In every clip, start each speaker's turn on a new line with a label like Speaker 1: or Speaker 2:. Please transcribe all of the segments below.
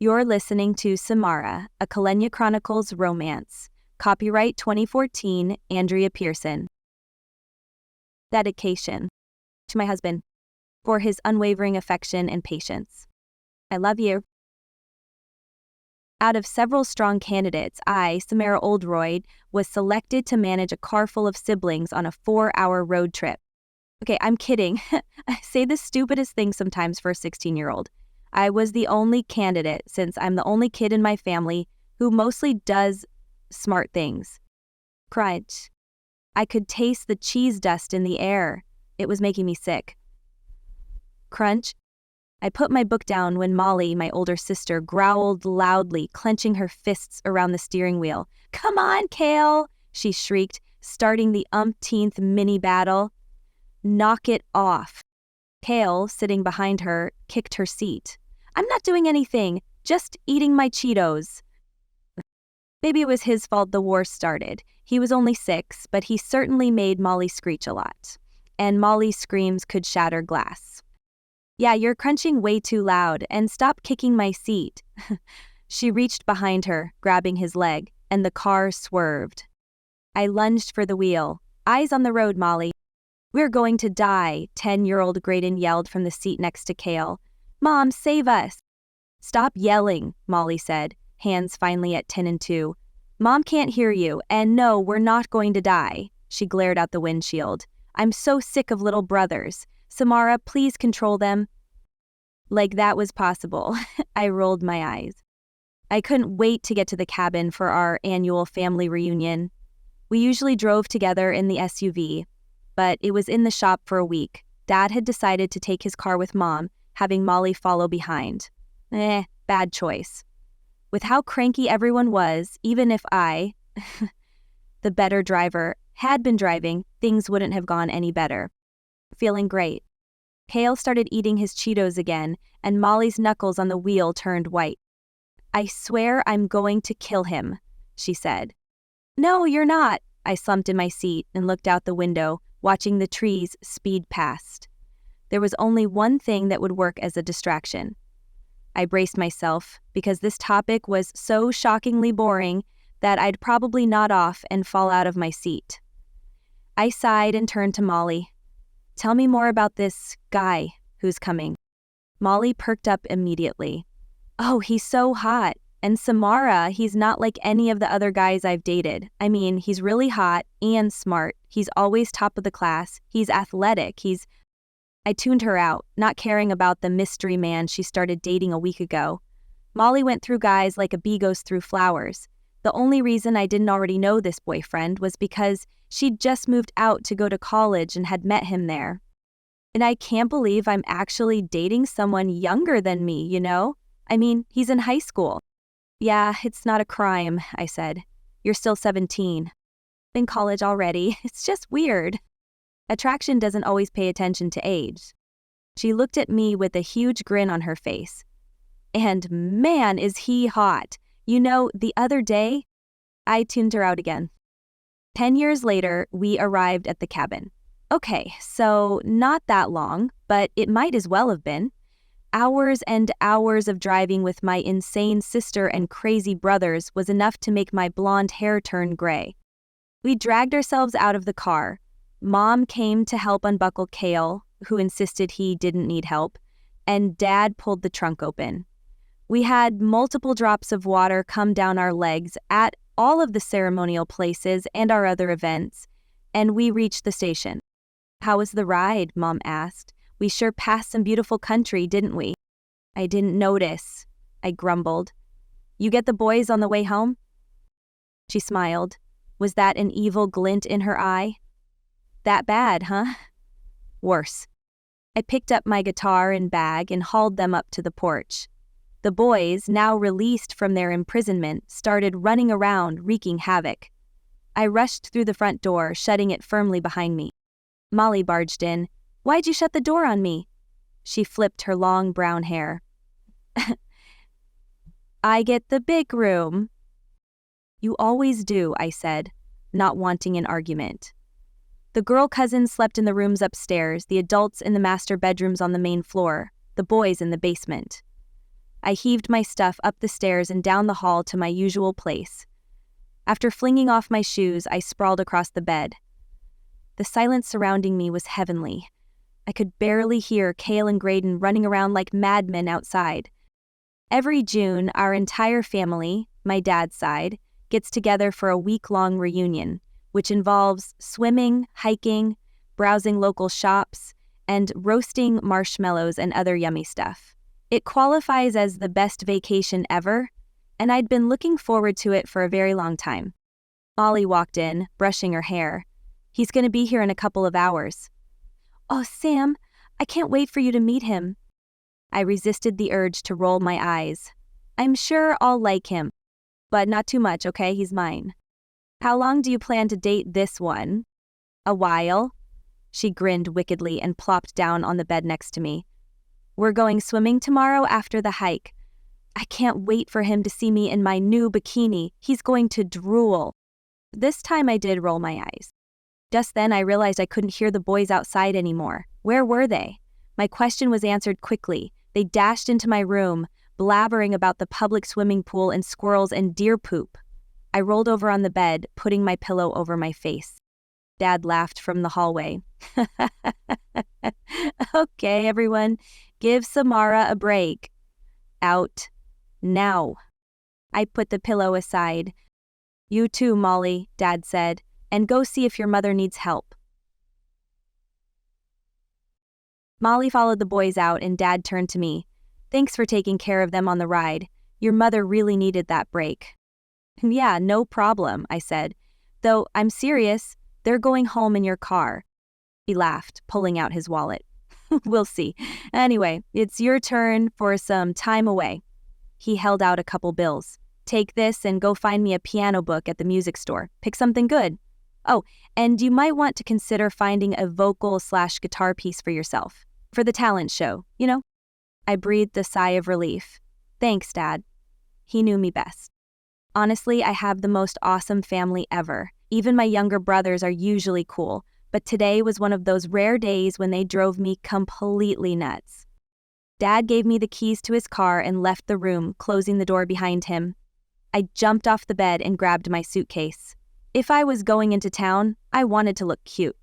Speaker 1: You're listening to Samara, a Kilenya Chronicles romance. Copyright 2014, Andrea Pearson. Dedication. To my husband, for his unwavering affection and patience. I love you. Out of several strong candidates, I, Samara Oldroyd, was selected to manage a car full of siblings on a 4-hour road trip. Okay, I'm kidding. I say the stupidest thing sometimes for a 16-year-old. I was the only candidate since I'm the only kid in my family who mostly does smart things. Crunch. I could taste the cheese dust in the air. It was making me sick. Crunch. I put my book down when Molly, my older sister, growled loudly, clenching her fists around the steering wheel. "Come on, Kale," she shrieked, starting the umpteenth mini battle. "Knock it off." Kale, sitting behind her, kicked her seat. "I'm not doing anything, just eating my Cheetos." Maybe it was his fault the war started. He was only 6, but he certainly made Molly screech a lot. And Molly's screams could shatter glass. "Yeah, you're crunching way too loud, and stop kicking my seat." She reached behind her, grabbing his leg, and the car swerved. I lunged for the wheel. "Eyes on the road, Molly." "We're going to die," 10-year-old Graydon yelled from the seat next to Kale. "Mom, save us." "Stop yelling," Molly said, hands finally at 10 and 2. "Mom can't hear you, and no, we're not going to die." She glared out the windshield. "I'm so sick of little brothers. Samara, please control them." Like that was possible. I rolled my eyes. I couldn't wait to get to the cabin for our annual family reunion. We usually drove together in the SUV, but it was in the shop for a week. Dad had decided to take his car with Mom, having Molly follow behind. Bad choice. With how cranky everyone was, even if I, the better driver, had been driving, things wouldn't have gone any better. Feeling great. Kale started eating his Cheetos again, and Molly's knuckles on the wheel turned white. "I swear I'm going to kill him," she said. "No, you're not." I slumped in my seat and looked out the window, watching the trees speed past. There was only one thing that would work as a distraction. I braced myself, because this topic was so shockingly boring that I'd probably nod off and fall out of my seat. I sighed and turned to Molly. "Tell me more about this guy who's coming." Molly perked up immediately. "Oh, he's so hot. And Samara, he's not like any of the other guys I've dated. I mean, he's really hot and smart. He's always top of the class. He's athletic. I tuned her out, not caring about the mystery man she started dating a week ago. Molly went through guys like a bee goes through flowers. The only reason I didn't already know this boyfriend was because she'd just moved out to go to college and had met him there. And I can't believe I'm actually dating someone younger than me, you know? I mean, he's in high school. "Yeah, it's not a crime," I said. "You're still 17. In college already. It's just weird." Attraction doesn't always pay attention to age. She looked at me with a huge grin on her face. "And man, is he hot. You know, the other day..." I tuned her out again. 10 years later, we arrived at the cabin. Okay, so not that long, but it might as well have been. Hours and hours of driving with my insane sister and crazy brothers was enough to make my blonde hair turn gray. We dragged ourselves out of the car. Mom came to help unbuckle Kale, who insisted he didn't need help, and Dad pulled the trunk open. We had multiple drops of water come down our legs at all of the ceremonial places and our other events, and we reached the station. "How was the ride?" Mom asked. "We sure passed some beautiful country, didn't we?" "I didn't notice," I grumbled. "You get the boys on the way home?" She smiled. Was that an evil glint in her eye? "That bad, huh?" "Worse." I picked up my guitar and bag and hauled them up to the porch. The boys, now released from their imprisonment, started running around, wreaking havoc. I rushed through the front door, shutting it firmly behind me. Molly barged in. "Why'd you shut the door on me?" She flipped her long brown hair. "I get the big room." "You always do," I said, not wanting an argument. The girl cousins slept in the rooms upstairs, the adults in the master bedrooms on the main floor, the boys in the basement. I heaved my stuff up the stairs and down the hall to my usual place. After flinging off my shoes, I sprawled across the bed. The silence surrounding me was heavenly. I could barely hear Cale and Graydon running around like madmen outside. Every June, our entire family, my dad's side, gets together for a week-long reunion, which involves swimming, hiking, browsing local shops, and roasting marshmallows and other yummy stuff. It qualifies as the best vacation ever, and I'd been looking forward to it for a very long time. Molly walked in, brushing her hair. He's going to be here in a couple of hours. Oh, Sam, I can't wait for you to meet him. I resisted the urge to roll my eyes. I'm sure I'll like him, but not too much, okay? He's mine. How long do you plan to date this one? A while. She grinned wickedly and plopped down on the bed next to me. We're going swimming tomorrow after the hike. I can't wait for him to see me in my new bikini. He's going to drool. This time I did roll my eyes. Just then I realized I couldn't hear the boys outside anymore. Where were they? My question was answered quickly. They dashed into my room, blabbering about the public swimming pool and squirrels and deer poop. I rolled over on the bed, putting my pillow over my face. Dad laughed from the hallway. Okay, everyone, give Samara a break. Out. Now. I put the pillow aside. You too, Molly, Dad said, and go see if your mother needs help. Molly followed the boys out and Dad turned to me. Thanks for taking care of them on the ride. Your mother really needed that break. Yeah, no problem, I said. Though I'm serious, they're going home in your car. He laughed, pulling out his wallet. We'll see. Anyway, it's your turn for some time away. He held out a couple bills. Take this and go find me a piano book at the music store. Pick something good. Oh, and you might want to consider finding a vocal/guitar piece for yourself. For the talent show, you know? I breathed a sigh of relief. Thanks, Dad. He knew me best. Honestly, I have the most awesome family ever. Even my younger brothers are usually cool, but today was one of those rare days when they drove me completely nuts. Dad gave me the keys to his car and left the room, closing the door behind him. I jumped off the bed and grabbed my suitcase. If I was going into town, I wanted to look cute.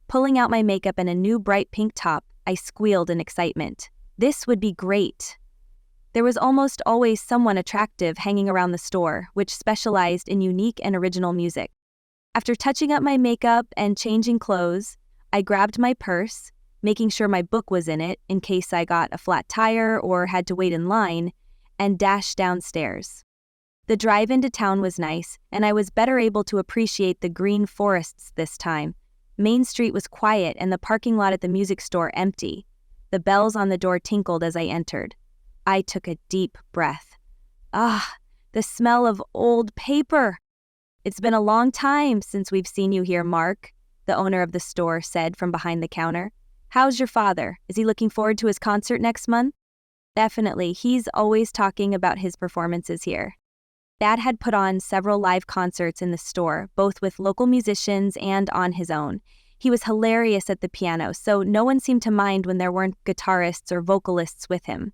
Speaker 1: Pulling out my makeup and a new bright pink top, I squealed in excitement. This would be great. There was almost always someone attractive hanging around the store, which specialized in unique and original music. After touching up my makeup and changing clothes, I grabbed my purse, making sure my book was in it in case I got a flat tire or had to wait in line, and dashed downstairs. The drive into town was nice, and I was better able to appreciate the green forests this time. Main Street was quiet and the parking lot at the music store empty. The bells on the door tinkled as I entered. I took a deep breath. Ah, the smell of old paper! It's been a long time since we've seen you here, Mark, the owner of the store said from behind the counter. How's your father? Is he looking forward to his concert next month? Definitely, he's always talking about his performances here. Dad had put on several live concerts in the store, both with local musicians and on his own. He was hilarious at the piano, so no one seemed to mind when there weren't guitarists or vocalists with him.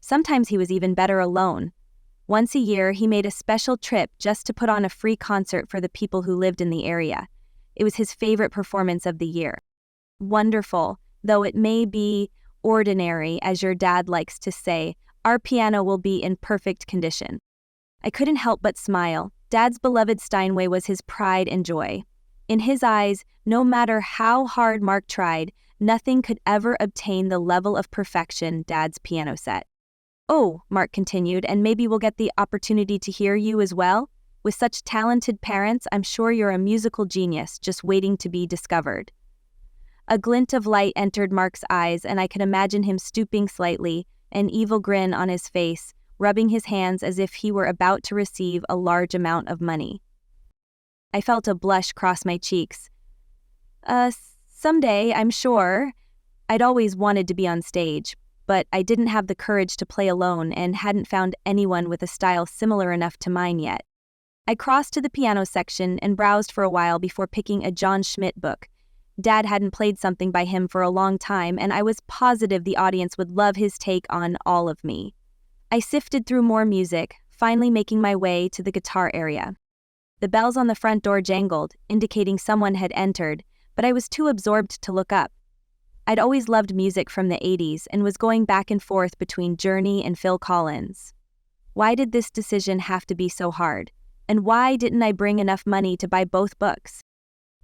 Speaker 1: Sometimes he was even better alone. Once a year, he made a special trip just to put on a free concert for the people who lived in the area. It was his favorite performance of the year. Wonderful, though it may be ordinary, as your dad likes to say, our piano will be in perfect condition. I couldn't help but smile. Dad's beloved Steinway was his pride and joy. In his eyes, no matter how hard Mark tried, nothing could ever obtain the level of perfection Dad's piano set. Oh, Mark continued, and maybe we'll get the opportunity to hear you as well? With such talented parents, I'm sure you're a musical genius just waiting to be discovered. A glint of light entered Mark's eyes, and I could imagine him stooping slightly, an evil grin on his face, rubbing his hands as if he were about to receive a large amount of money. I felt a blush cross my cheeks. Someday, I'm sure. I'd always wanted to be on stage, but I didn't have the courage to play alone and hadn't found anyone with a style similar enough to mine yet. I crossed to the piano section and browsed for a while before picking a John Schmidt book. Dad hadn't played something by him for a long time, and I was positive the audience would love his take on All of Me. I sifted through more music, finally making my way to the guitar area. The bells on the front door jangled, indicating someone had entered, but I was too absorbed to look up. I'd always loved music from the 80s and was going back and forth between Journey and Phil Collins. Why did this decision have to be so hard? And why didn't I bring enough money to buy both books?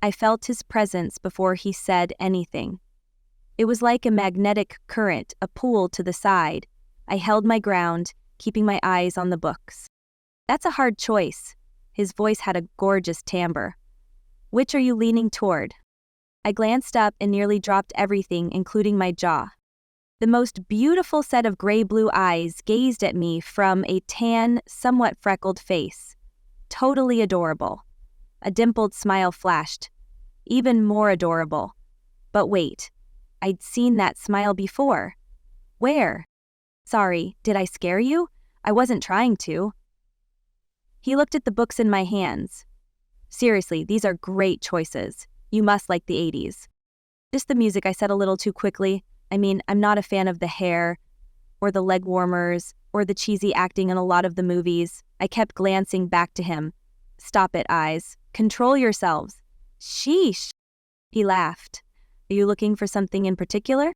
Speaker 1: I felt his presence before he said anything. It was like a magnetic current, a pull to the side. I held my ground, keeping my eyes on the books. That's a hard choice. His voice had a gorgeous timbre. Which are you leaning toward? I glanced up and nearly dropped everything, including my jaw. The most beautiful set of gray-blue eyes gazed at me from a tan, somewhat freckled face. Totally adorable. A dimpled smile flashed. Even more adorable. But wait, I'd seen that smile before. Where? Sorry, did I scare you? I wasn't trying to. He looked at the books in my hands. Seriously, these are great choices. You must like the 80s. Just the music, I said a little too quickly. I mean, I'm not a fan of the hair, or the leg warmers, or the cheesy acting in a lot of the movies. I kept glancing back to him. Stop it, eyes. Control yourselves. Sheesh. He laughed. Are you looking for something in particular?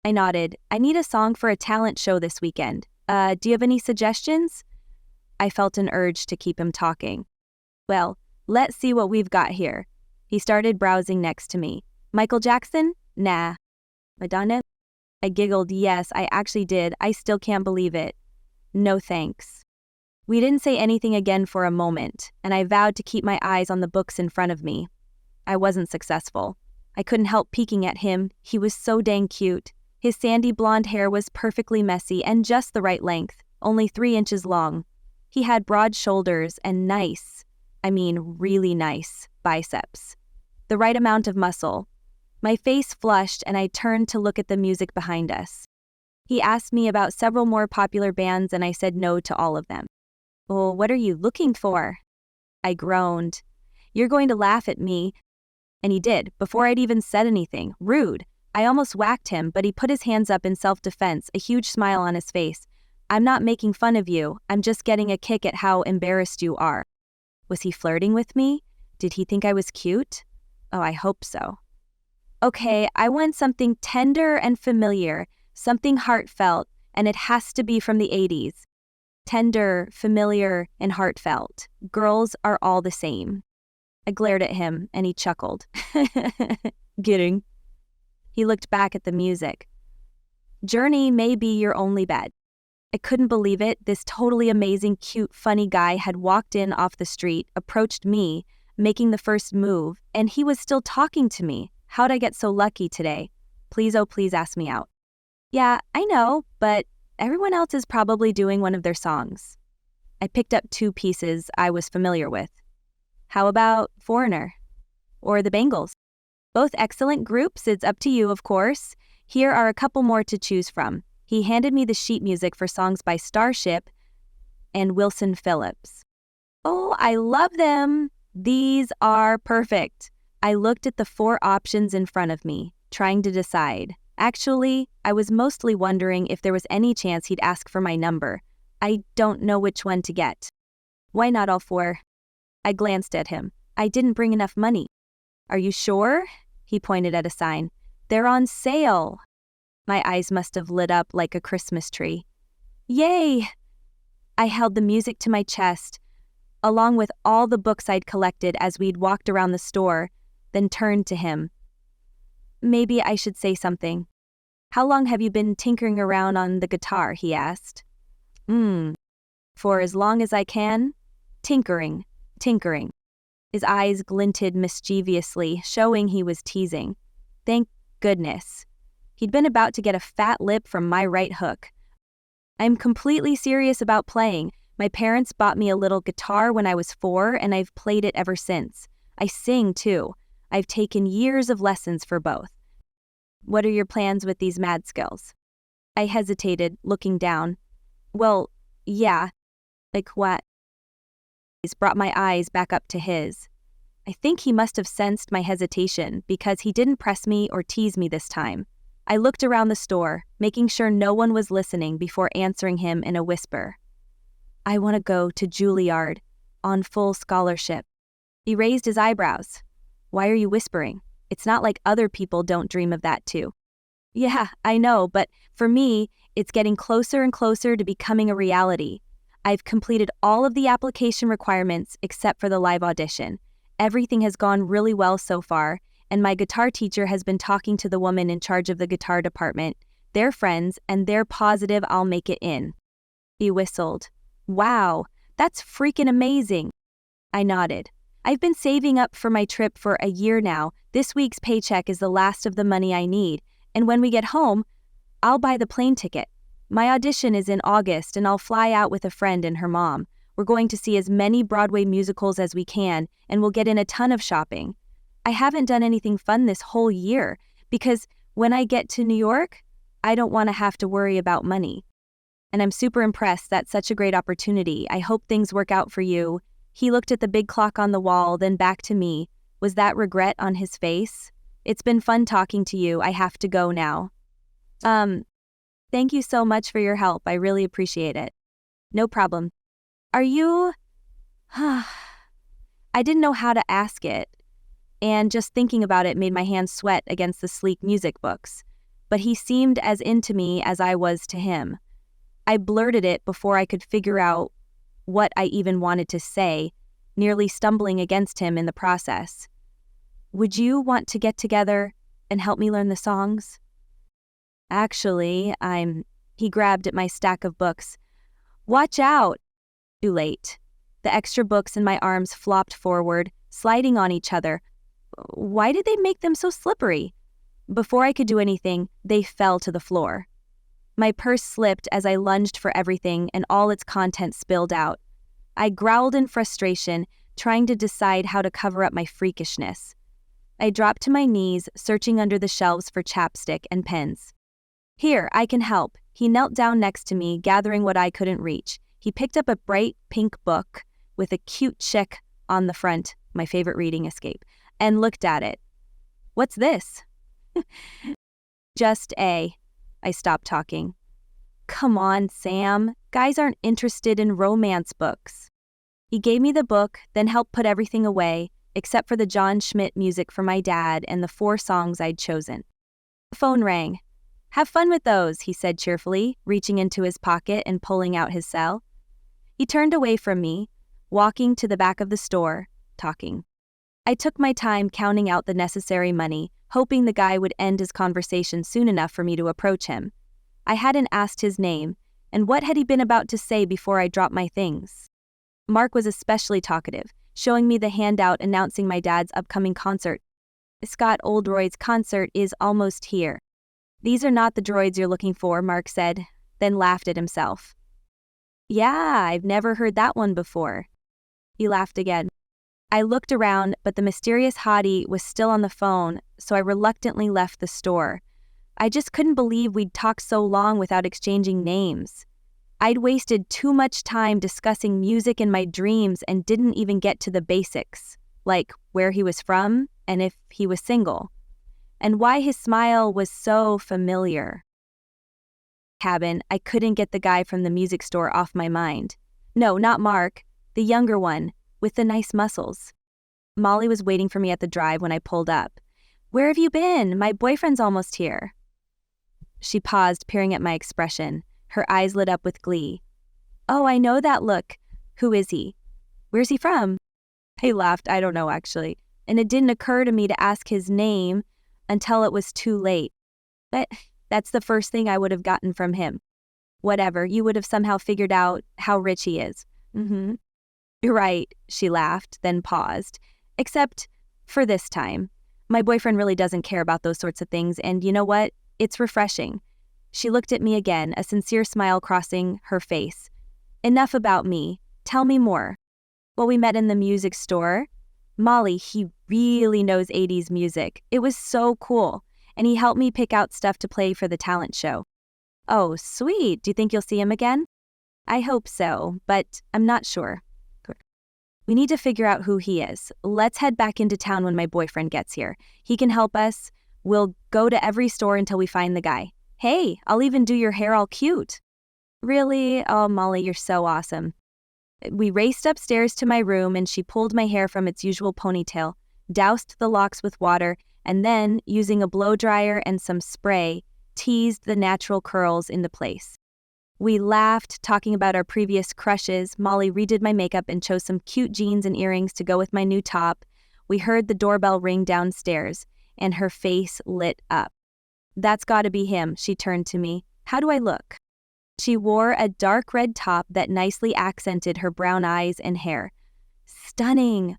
Speaker 1: I nodded. I need a song for a talent show this weekend. Do you have any suggestions? I felt an urge to keep him talking. Well, let's see what we've got here. He started browsing next to me. Michael Jackson? Nah. Madonna? I giggled. Yes, I actually did. I still can't believe it. No thanks. We didn't say anything again for a moment, and I vowed to keep my eyes on the books in front of me. I wasn't successful. I couldn't help peeking at him. He was so dang cute. His sandy blonde hair was perfectly messy and just the right length, only 3 inches long. He had broad shoulders and really nice, biceps. The right amount of muscle. My face flushed and I turned to look at the music behind us. He asked me about several more popular bands and I said no to all of them. Oh, what are you looking for? I groaned. You're going to laugh at me. And he did, before I'd even said anything. Rude. I almost whacked him, but he put his hands up in self-defense, a huge smile on his face. I'm not making fun of you. I'm just getting a kick at how embarrassed you are. Was he flirting with me? Did he think I was cute? Oh, I hope so. Okay, I want something tender and familiar, something heartfelt, and it has to be from the 80s. Tender, familiar, and heartfelt. Girls are all the same. I glared at him, and he chuckled. Kidding. He looked back at the music. Journey may be your only bet. I couldn't believe it. This totally amazing, cute, funny guy had walked in off the street, approached me, making the first move, and he was still talking to me. How'd I get so lucky today? Please, oh please ask me out. Yeah, I know, but everyone else is probably doing one of their songs. I picked up 2 pieces I was familiar with. How about Foreigner? Or the Bangles? Both excellent groups, it's up to you, of course. Here are a couple more to choose from. He handed me the sheet music for songs by Starship and Wilson Phillips. Oh, I love them. These are perfect. I looked at the 4 options in front of me, trying to decide. Actually, I was mostly wondering if there was any chance he'd ask for my number. I don't know which one to get. Why not all 4? I glanced at him. I didn't bring enough money. Are you sure? He pointed at a sign. They're on sale. My eyes must have lit up like a Christmas tree. Yay! I held the music to my chest, along with all the books I'd collected as we'd walked around the store, then turned to him. Maybe I should say something. How long have you been tinkering around on the guitar? He asked. For as long as I can. Tinkering. His eyes glinted mischievously, showing he was teasing. Thank goodness. He'd been about to get a fat lip from my right hook. I'm completely serious about playing. My parents bought me a little guitar when I was 4, and I've played it ever since. I sing, too. I've taken years of lessons for both. What are your plans with these mad skills? I hesitated, looking down. Well, yeah. Like what? He's brought my eyes back up to his. I think he must have sensed my hesitation because he didn't press me or tease me this time. I looked around the store, making sure no one was listening before answering him in a whisper. I want to go to Juilliard, on full scholarship. He raised his eyebrows. Why are you whispering? It's not like other people don't dream of that too. Yeah, I know, but for me, it's getting closer and closer to becoming a reality. I've completed all of the application requirements except for the live audition. Everything has gone really well so far, and my guitar teacher has been talking to the woman in charge of the guitar department. They're friends, and they're positive I'll make it in. He whistled. Wow, that's freaking amazing. I nodded. I've been saving up for my trip for a year now. This week's paycheck is the last of the money I need, and when we get home, I'll buy the plane ticket. My audition is in August, and I'll fly out with a friend and her mom. We're going to see as many Broadway musicals as we can, and we'll get in a ton of shopping. I haven't done anything fun this whole year, because when I get to New York, I don't want to have to worry about money. And I'm super impressed. That's such a great opportunity. I hope things work out for you. He looked at the big clock on the wall, then back to me. Was that regret on his face? It's been fun talking to you. I have to go now. Thank you so much for your help. I really appreciate it. No problem. Are you... I didn't know how to ask it, and just thinking about it made my hands sweat against the sleek music books. But he seemed as into me as I was to him. I blurted it before I could figure out what I even wanted to say, nearly stumbling against him in the process. Would you want to get together and help me learn the songs? Actually, He grabbed at my stack of books. Watch out! Too late. The extra books in my arms flopped forward, sliding on each other. Why did they make them so slippery? Before I could do anything, they fell to the floor. My purse slipped as I lunged for everything, and all its contents spilled out. I growled in frustration, trying to decide how to cover up my freakishness. I dropped to my knees, searching under the shelves for chapstick and pens. Here, I can help. He knelt down next to me, gathering what I couldn't reach. He picked up a bright pink book with a cute chick on the front, my favorite reading escape, and looked at it. What's this? Just A. I stopped talking. Come on, Sam. Guys aren't interested in romance books. He gave me the book, then helped put everything away, except for the John Schmidt music for my dad and the 4 songs I'd chosen. The phone rang. Have fun with those, he said cheerfully, reaching into his pocket and pulling out his cell. He turned away from me, walking to the back of the store, talking. I took my time counting out the necessary money, hoping the guy would end his conversation soon enough for me to approach him. I hadn't asked his name, and what had he been about to say before I dropped my things? Mark was especially talkative, showing me the handout announcing my dad's upcoming concert. Scott Oldroyd's concert is almost here. These are not the droids you're looking for, Mark said, then laughed at himself. Yeah, I've never heard that one before. He laughed again. I looked around, but the mysterious hottie was still on the phone, so I reluctantly left the store. I just couldn't believe we'd talked so long without exchanging names. I'd wasted too much time discussing music in my dreams and didn't even get to the basics, like where he was from and if he was single, and why his smile was so familiar. Cabin, I couldn't get the guy from the music store off my mind. No, not Mark, the younger one, with the nice muscles. Molly was waiting for me at the drive when I pulled up. Where have you been? My boyfriend's almost here. She paused, peering at my expression. Her eyes lit up with glee. Oh, I know that look. Who is he? Where's he from? I laughed. I don't know, actually. And it didn't occur to me to ask his name until it was too late. But that's the first thing I would have gotten from him. Whatever, you would have somehow figured out how rich he is. Mm-hmm. You're right, she laughed, then paused. Except for this time. My boyfriend really doesn't care about those sorts of things, and you know what? It's refreshing. She looked at me again, a sincere smile crossing her face. Enough about me. Tell me more. Well, we met in the music store. Molly, he really knows 80s music. It was so cool. And he helped me pick out stuff to play for the talent show. Oh, sweet. Do you think you'll see him again? I hope so, but I'm not sure. We need to figure out who he is. Let's head back into town when my boyfriend gets here. He can help us We'll go to every store until we find the guy. Hey, I'll even do your hair all cute. Really? Oh, Molly, you're so awesome. We raced upstairs to my room and she pulled my hair from its usual ponytail, doused the locks with water, and then, using a blow dryer and some spray, teased the natural curls into place. We laughed, talking about our previous crushes. Molly redid my makeup and chose some cute jeans and earrings to go with my new top. We heard the doorbell ring downstairs, and her face lit up. That's gotta be him, she turned to me. How do I look? She wore a dark red top that nicely accented her brown eyes and hair. Stunning!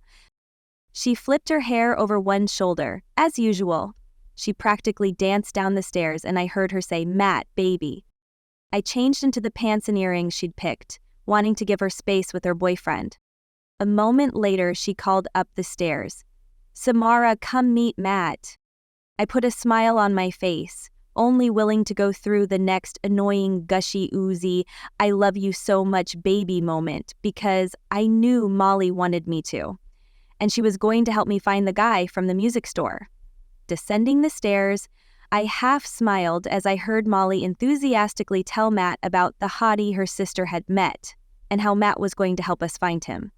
Speaker 1: She flipped her hair over one shoulder, as usual. She practically danced down the stairs and I heard her say, "Matt, baby." I changed into the pants and earrings she'd picked, wanting to give her space with her boyfriend. A moment later, she called up the stairs. "Samara, come meet Matt." I put a smile on my face, only willing to go through the next annoying, gushy, oozy, "I love you so much, baby" moment because I knew Molly wanted me to. And she was going to help me find the guy from the music store. Descending the stairs, I half smiled as I heard Molly enthusiastically tell Matt about the hottie her sister had met and how Matt was going to help us find him.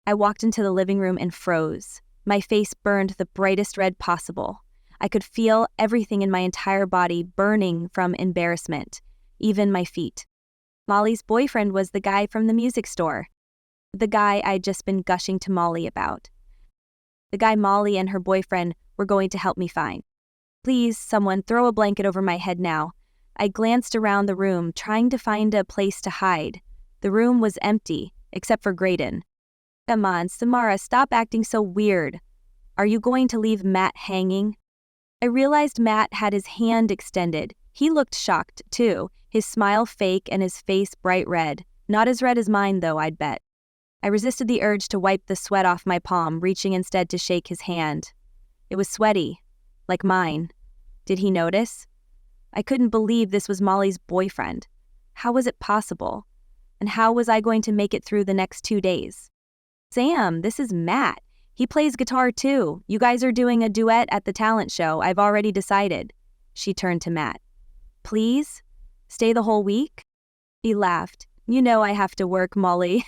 Speaker 1: I walked into the living room and froze. My face burned the brightest red possible. I could feel everything in my entire body burning from embarrassment, even my feet. Molly's boyfriend was the guy from the music store. The guy I'd just been gushing to Molly about. The guy Molly and her boyfriend were going to help me find. Please, someone throw a blanket over my head now. I glanced around the room, trying to find a place to hide. The room was empty, except for Graydon. Come on, Samara, stop acting so weird. Are you going to leave Matt hanging? I realized Matt had his hand extended. He looked shocked, too, his smile fake and his face bright red. Not as red as mine, though, I'd bet. I resisted the urge to wipe the sweat off my palm, reaching instead to shake his hand. It was sweaty, like mine. Did he notice? I couldn't believe this was Molly's boyfriend. How was it possible? And how was I going to make it through the next 2 days? Sam, this is Matt. He plays guitar too. You guys are doing a duet at the talent show. I've already decided. She turned to Matt. Please? Stay the whole week? He laughed. You know I have to work, Molly.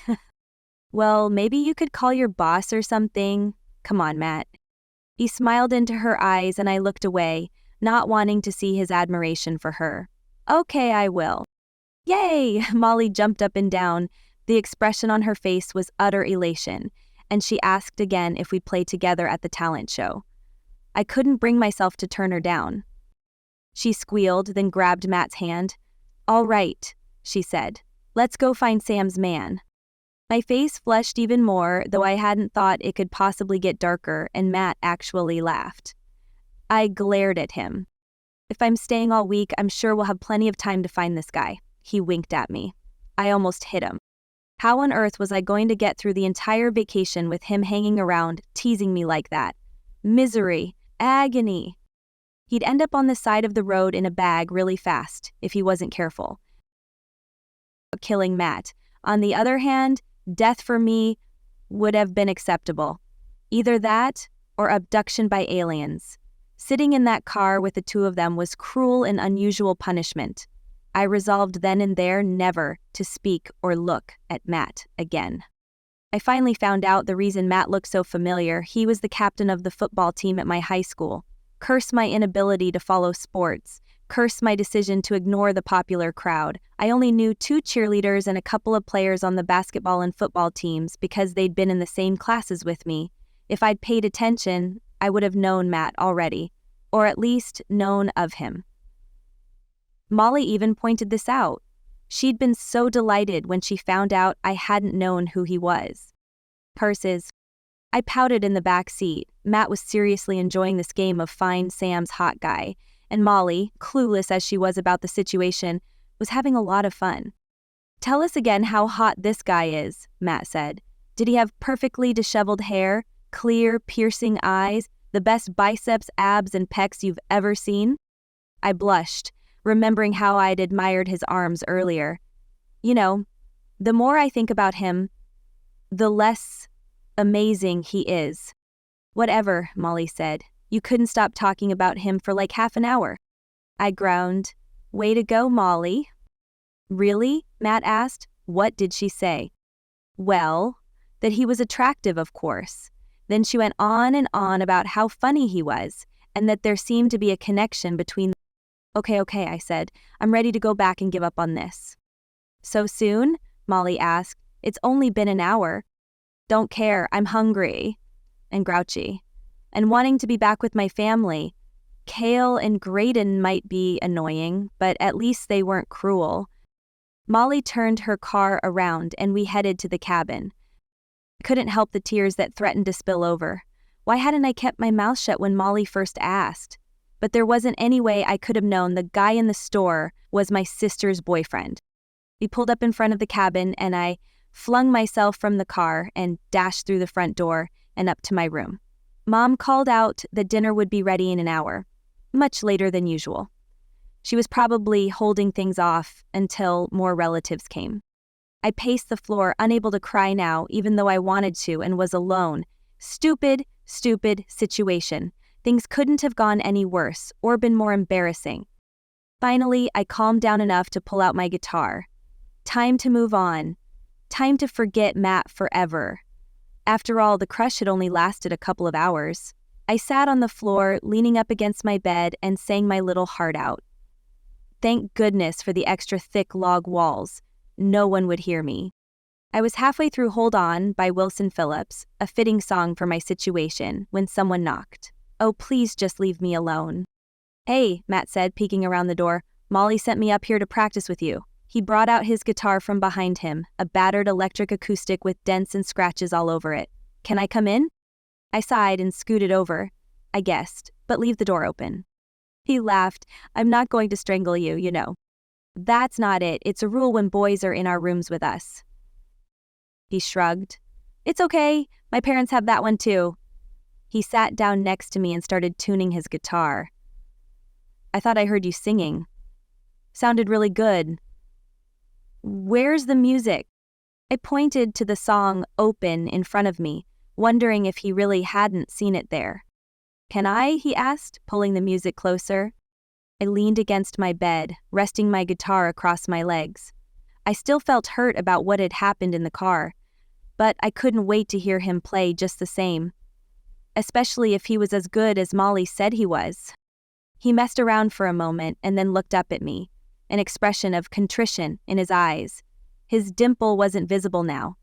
Speaker 1: Well, maybe you could call your boss or something. Come on, Matt. He smiled into her eyes and I looked away, not wanting to see his admiration for her. Okay, I will. Yay! Molly jumped up and down. The expression on her face was utter elation, and she asked again if we'd play together at the talent show. I couldn't bring myself to turn her down. She squealed, then grabbed Matt's hand. All right, she said. Let's go find Sam's man. My face flushed even more, though I hadn't thought it could possibly get darker, and Matt actually laughed. I glared at him. If I'm staying all week, I'm sure we'll have plenty of time to find this guy. He winked at me. I almost hit him. How on earth was I going to get through the entire vacation with him hanging around, teasing me like that? Misery. Agony. He'd end up on the side of the road in a bag really fast, if he wasn't careful. Killing Matt. On the other hand, death for me would have been acceptable. Either that, or abduction by aliens. Sitting in that car with the two of them was cruel and unusual punishment. I resolved then and there never to speak or look at Matt again. I finally found out the reason Matt looked so familiar. He was the captain of the football team at my high school. Curse my inability to follow sports. Curse my decision to ignore the popular crowd. I only knew 2 cheerleaders and a couple of players on the basketball and football teams because they'd been in the same classes with me. If I'd paid attention, I would have known Matt already, or at least known of him. Molly even pointed this out. She'd been so delighted when she found out I hadn't known who he was. Purses. I pouted in the back seat. Matt was seriously enjoying this game of Find Sam's hot guy, and Molly, clueless as she was about the situation, was having a lot of fun. Tell us again how hot this guy is, Matt said. Did he have perfectly disheveled hair, clear, piercing eyes, the best biceps, abs, and pecs you've ever seen? I blushed, remembering how I'd admired his arms earlier. You know, the more I think about him, the less amazing he is. Whatever, Molly said. You couldn't stop talking about him for like half an hour. I groaned. Way to go, Molly. Really? Matt asked. What did she say? Well, that he was attractive, of course. Then she went on and on about how funny he was, and that there seemed to be a connection between. Okay, I said. I'm ready to go back and give up on this. So soon? Molly asked. It's only been an hour. Don't care, I'm hungry. And grouchy. And wanting to be back with my family. Kale and Graydon might be annoying, but at least they weren't cruel. Molly turned her car around and we headed to the cabin. I couldn't help the tears that threatened to spill over. Why hadn't I kept my mouth shut when Molly first asked? But there wasn't any way I could have known the guy in the store was my sister's boyfriend. We pulled up in front of the cabin and I flung myself from the car and dashed through the front door and up to my room. Mom called out that dinner would be ready in an hour, much later than usual. She was probably holding things off until more relatives came. I paced the floor, unable to cry now, even though I wanted to and was alone. Stupid situation. Things couldn't have gone any worse or been more embarrassing. Finally, I calmed down enough to pull out my guitar. Time to move on. Time to forget Matt forever. After all, the crush had only lasted a couple of hours. I sat on the floor, leaning up against my bed, and sang my little heart out. Thank goodness for the extra thick log walls. No one would hear me. I was halfway through Hold On by Wilson Phillips, a fitting song for my situation, when someone knocked. Oh, please just leave me alone. Hey, Matt said, peeking around the door. Molly sent me up here to practice with you. He brought out his guitar from behind him, a battered electric acoustic with dents and scratches all over it. Can I come in? I sighed and scooted over. I guessed, but leave the door open. He laughed. I'm not going to strangle you, you know. That's not it. It's a rule when boys are in our rooms with us. He shrugged. It's okay. My parents have that one too. He sat down next to me and started tuning his guitar. I thought I heard you singing. Sounded really good. Where's the music? I pointed to the song Open in front of me, wondering if he really hadn't seen it there. Can I? He asked, pulling the music closer. I leaned against my bed, resting my guitar across my legs. I still felt hurt about what had happened in the car, but I couldn't wait to hear him play just the same, especially if he was as good as Molly said he was. He messed around for a moment and then looked up at me, an expression of contrition in his eyes. His dimple wasn't visible now.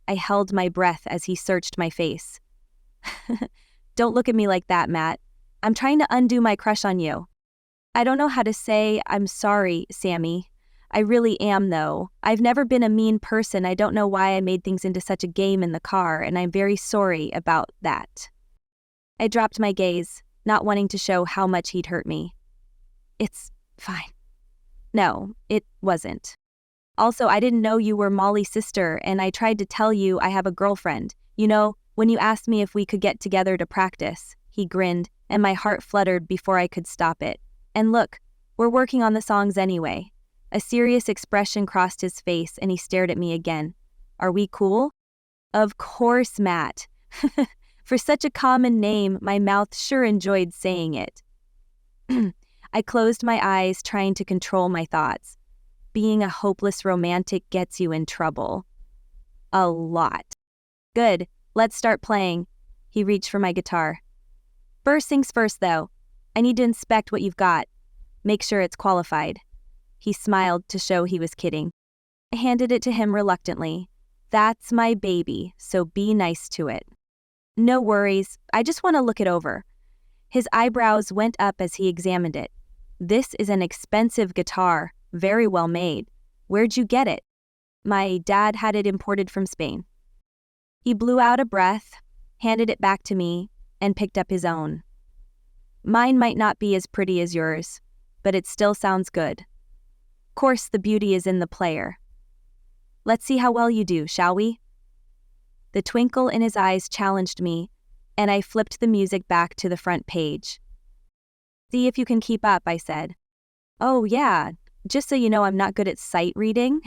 Speaker 1: I held my breath as he searched my face. Don't look at me like that, Matt. I'm trying to undo my crush on you. I don't know how to say I'm sorry, Sammy. I really am, though. I've never been a mean person. I don't know why I made things into such a game in the car, and I'm very sorry about that. I dropped my gaze, not wanting to show how much he'd hurt me. It's fine. No, it wasn't. Also, I didn't know you were Molly's sister, and I tried to tell you I have a girlfriend. You know, when you asked me if we could get together to practice, he grinned, and my heart fluttered before I could stop it. And look, we're working on the songs anyway. A serious expression crossed his face, and he stared at me again. Are we cool? Of course, Matt. For such a common name, my mouth sure enjoyed saying it. I closed my eyes, trying to control my thoughts. Being a hopeless romantic gets you in trouble. A lot. Good, let's start playing. He reached for my guitar. First things first, though. I need to inspect what you've got. Make sure it's qualified. He smiled to show he was kidding. I handed it to him reluctantly. That's my baby, so be nice to it. No worries, I just want to look it over. His eyebrows went up as he examined it. This is an expensive guitar, very well made. Where'd you get it? My dad had it imported from Spain. He blew out a breath, handed it back to me, and picked up his own. Mine might not be as pretty as yours, but it still sounds good. Of course, the beauty is in the player. Let's see how well you do, shall we? The twinkle in his eyes challenged me, and I flipped the music back to the front page. See if you can keep up, I said. Oh yeah, just so you know I'm not good at sight reading.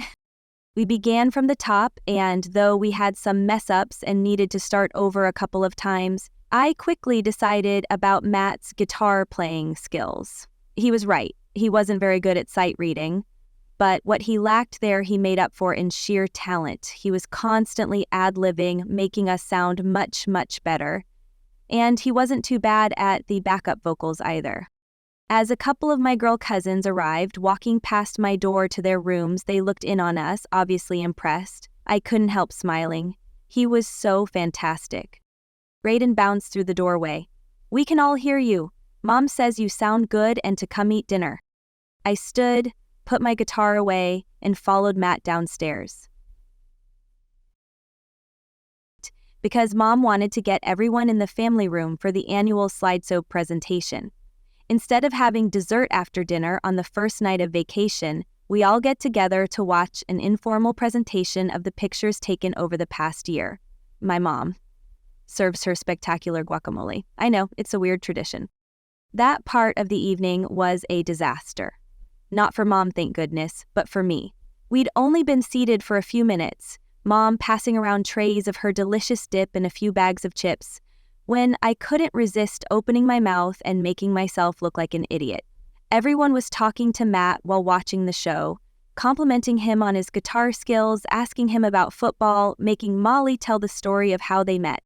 Speaker 1: We began from the top, and though we had some mess-ups and needed to start over a couple of times, I quickly decided about Matt's guitar playing skills. He was right. He wasn't very good at sight reading, but what he lacked there he made up for in sheer talent. He was constantly ad-libbing, making us sound much, much better. And he wasn't too bad at the backup vocals either. As a couple of my girl cousins arrived, walking past my door to their rooms, they looked in on us, obviously impressed. I couldn't help smiling. He was so fantastic. Graydon bounced through the doorway. "We can all hear you. Mom says you sound good and to come eat dinner." I stood, put my guitar away, and followed Matt downstairs. Because Mom wanted to get everyone in the family room for the annual slideshow presentation. Instead of having dessert after dinner on the first night of vacation, we all get together to watch an informal presentation of the pictures taken over the past year. My mom serves her spectacular guacamole. I know, it's a weird tradition. That part of the evening was a disaster. Not for Mom, thank goodness, but for me. We'd only been seated for a few minutes, Mom passing around trays of her delicious dip and a few bags of chips, when I couldn't resist opening my mouth and making myself look like an idiot. Everyone was talking to Matt while watching the show, complimenting him on his guitar skills, asking him about football, making Molly tell the story of how they met.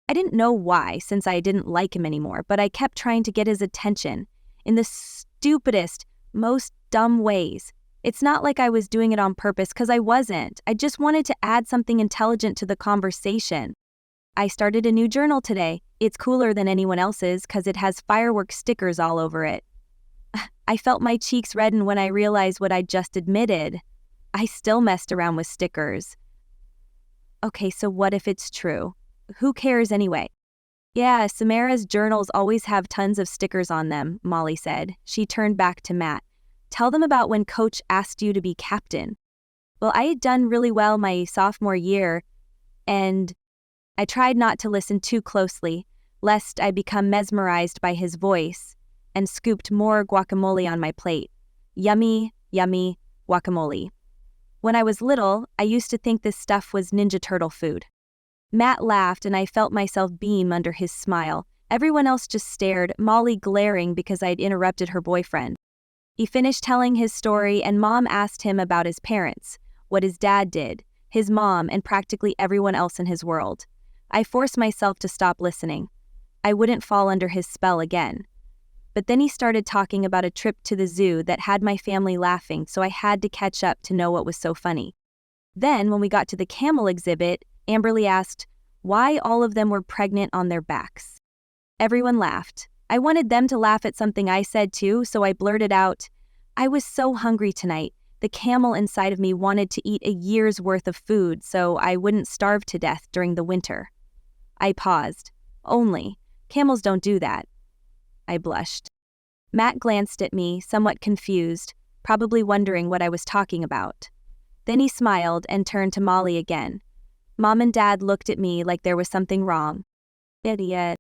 Speaker 1: I didn't know why, since I didn't like him anymore, but I kept trying to get his attention in the stupidest, most dumb ways. It's not like I was doing it on purpose, because I wasn't. I just wanted to add something intelligent to the conversation. I started a new journal today. It's cooler than anyone else's because it has fireworks stickers all over it. I felt my cheeks redden when I realized what I just admitted. I still messed around with stickers. Okay, so what if it's true? Who cares anyway? Yeah, Samara's journals always have tons of stickers on them, Molly said. She turned back to Matt. Tell them about when Coach asked you to be captain. Well, I had done really well my sophomore year, and I tried not to listen too closely, lest I become mesmerized by his voice, and scooped more guacamole on my plate. Yummy, yummy guacamole. When I was little, I used to think this stuff was Ninja Turtle food. Matt laughed, and I felt myself beam under his smile. Everyone else just stared, Molly glaring because I'd interrupted her boyfriend. He finished telling his story, and Mom asked him about his parents, what his dad did, his mom, and practically everyone else in his world. I forced myself to stop listening. I wouldn't fall under his spell again. But then he started talking about a trip to the zoo that had my family laughing, so I had to catch up to know what was so funny. Then, when we got to the camel exhibit, Amberly asked why all of them were pregnant on their backs. Everyone laughed. I wanted them to laugh at something I said too, so I blurted out, I was so hungry tonight. The camel inside of me wanted to eat a year's worth of food so I wouldn't starve to death during the winter. I paused. Only. Camels don't do that. I blushed. Matt glanced at me, somewhat confused, probably wondering what I was talking about. Then he smiled and turned to Molly again. Mom and Dad looked at me like there was something wrong. Idiot.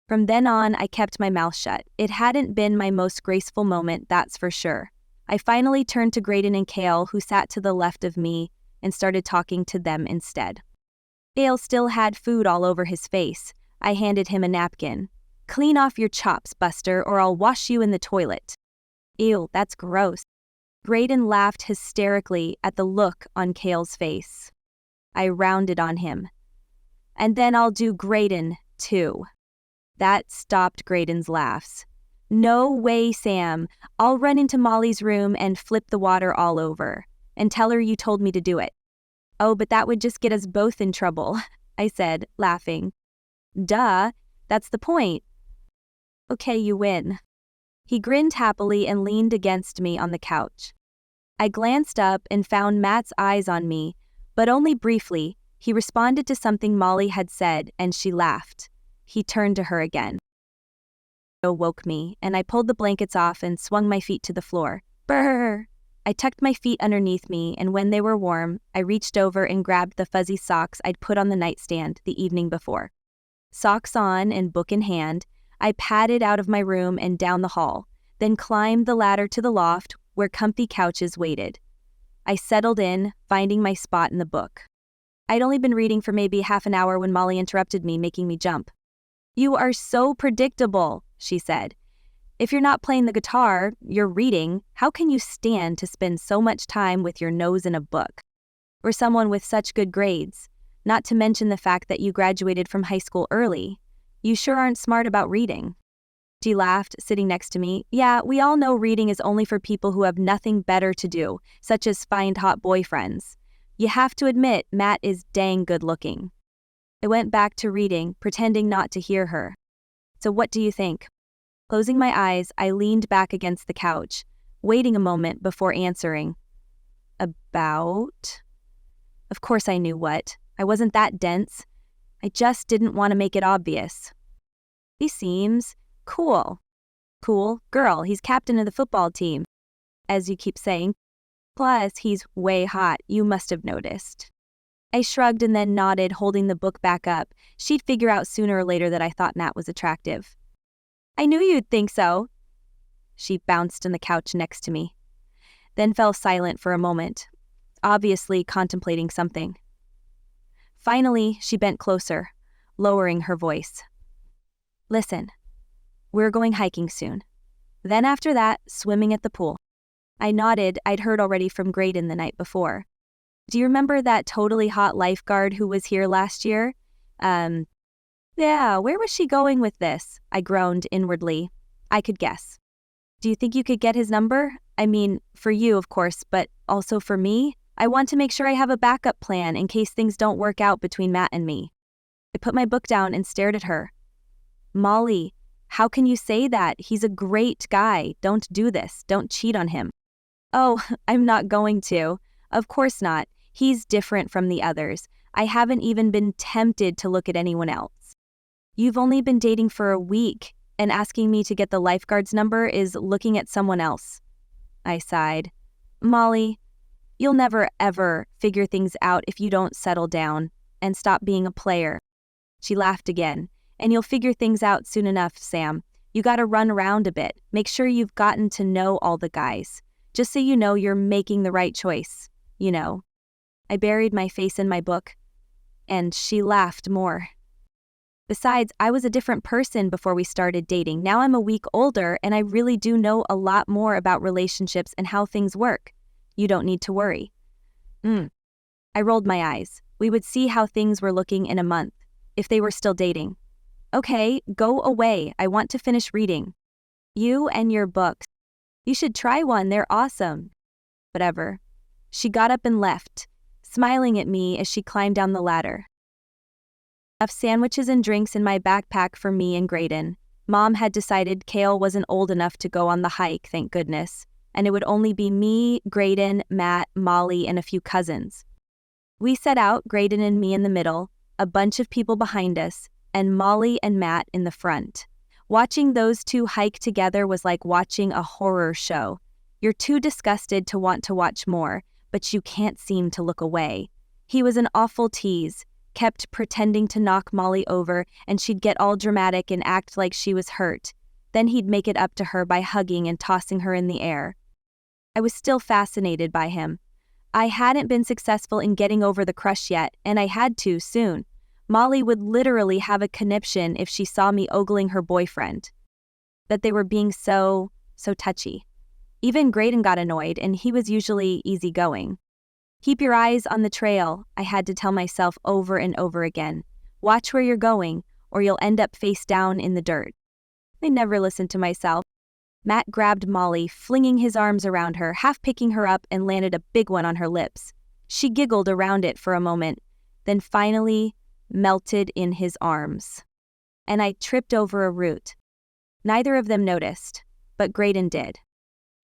Speaker 1: From then on, I kept my mouth shut. It hadn't been my most graceful moment, that's for sure. I finally turned to Graydon and Kale, who sat to the left of me, and started talking to them instead. Kale still had food all over his face. I handed him a napkin. Clean off your chops, Buster, or I'll wash you in the toilet. Ew, that's gross. Graydon laughed hysterically at the look on Kale's face. I rounded on him. And then I'll do Graydon, too. That stopped Graydon's laughs. No way, Sam. I'll run into Molly's room and flip the water all over, and tell her you told me to do it. Oh, but that would just get us both in trouble, I said, laughing. Duh, that's the point. Okay, you win. He grinned happily and leaned against me on the couch. I glanced up and found Matt's eyes on me, but only briefly. He responded to something Molly had said, and she laughed. He turned to her again. Woke me, and I pulled the blankets off and swung my feet to the floor. Brrr! I tucked my feet underneath me, and when they were warm, I reached over and grabbed the fuzzy socks I'd put on the nightstand the evening before. Socks on and book in hand, I padded out of my room and down the hall, then climbed the ladder to the loft where comfy couches waited. I settled in, finding my spot in the book. I'd only been reading for maybe half an hour when Molly interrupted me, making me jump. You are so predictable, she said. If you're not playing the guitar, you're reading, how can you stand to spend so much time with your nose in a book? Or someone with such good grades, not to mention the fact that you graduated from high school early. You sure aren't smart about reading. She laughed, sitting next to me. Yeah, we all know reading is only for people who have nothing better to do, such as find hot boyfriends. You have to admit, Matt is dang good looking. I went back to reading, pretending not to hear her. So what do you think? Closing my eyes, I leaned back against the couch, waiting a moment before answering. About? Of course I knew what. I wasn't that dense. I just didn't want to make it obvious. He seems cool. Cool girl, he's captain of the football team, as you keep saying. Plus, he's way hot, you must have noticed. I shrugged and then nodded, holding the book back up. She'd figure out sooner or later that I thought Matt was attractive. I knew you'd think so. She bounced on the couch next to me, then fell silent for a moment, obviously contemplating something. Finally, she bent closer, lowering her voice. Listen, we're going hiking soon. Then after that, swimming at the pool. I nodded. I'd heard already from Graydon the night before. Do you remember that totally hot lifeguard who was here last year? Yeah, where was she going with this? I groaned inwardly. I could guess. Do you think you could get his number? I mean, for you, of course, but also for me? I want to make sure I have a backup plan in case things don't work out between Matt and me. I put my book down and stared at her. Molly, how can you say that? He's a great guy. Don't do this. Don't cheat on him. Oh, I'm not going to. Of course not. He's different from the others. I haven't even been tempted to look at anyone else. You've only been dating for a week, and asking me to get the lifeguard's number is looking at someone else. I sighed. Molly, you'll never ever figure things out if you don't settle down and stop being a player. She laughed again. And you'll figure things out soon enough, Sam. You gotta run around a bit. Make sure you've gotten to know all the guys. Just so you know you're making the right choice. You know. I buried my face in my book, and she laughed more. Besides, I was a different person before we started dating. Now I'm a week older, and I really do know a lot more about relationships and how things work. You don't need to worry. I rolled my eyes. We would see how things were looking in a month, if they were still dating. Okay, go away. I want to finish reading. You and your books. You should try one. They're awesome. Whatever. She got up and left, smiling at me as she climbed down the ladder. Enough sandwiches and drinks in my backpack for me and Graydon. Mom had decided Kale wasn't old enough to go on the hike, thank goodness, and it would only be me, Graydon, Matt, Molly, and a few cousins. We set out, Graydon and me in the middle, a bunch of people behind us, and Molly and Matt in the front. Watching those two hike together was like watching a horror show. You're too disgusted to want to watch more, but you can't seem to look away. He was an awful tease, kept pretending to knock Molly over, and she'd get all dramatic and act like she was hurt. Then he'd make it up to her by hugging and tossing her in the air. I was still fascinated by him. I hadn't been successful in getting over the crush yet, and I had to soon. Molly would literally have a conniption if she saw me ogling her boyfriend. That they were being so touchy. Even Graydon got annoyed, and he was usually easygoing. Keep your eyes on the trail, I had to tell myself over and over again. Watch where you're going, or you'll end up face down in the dirt. I never listened to myself. Matt grabbed Molly, flinging his arms around her, half picking her up, and landed a big one on her lips. She giggled around it for a moment, then finally melted in his arms. And I tripped over a root. Neither of them noticed, but Graydon did.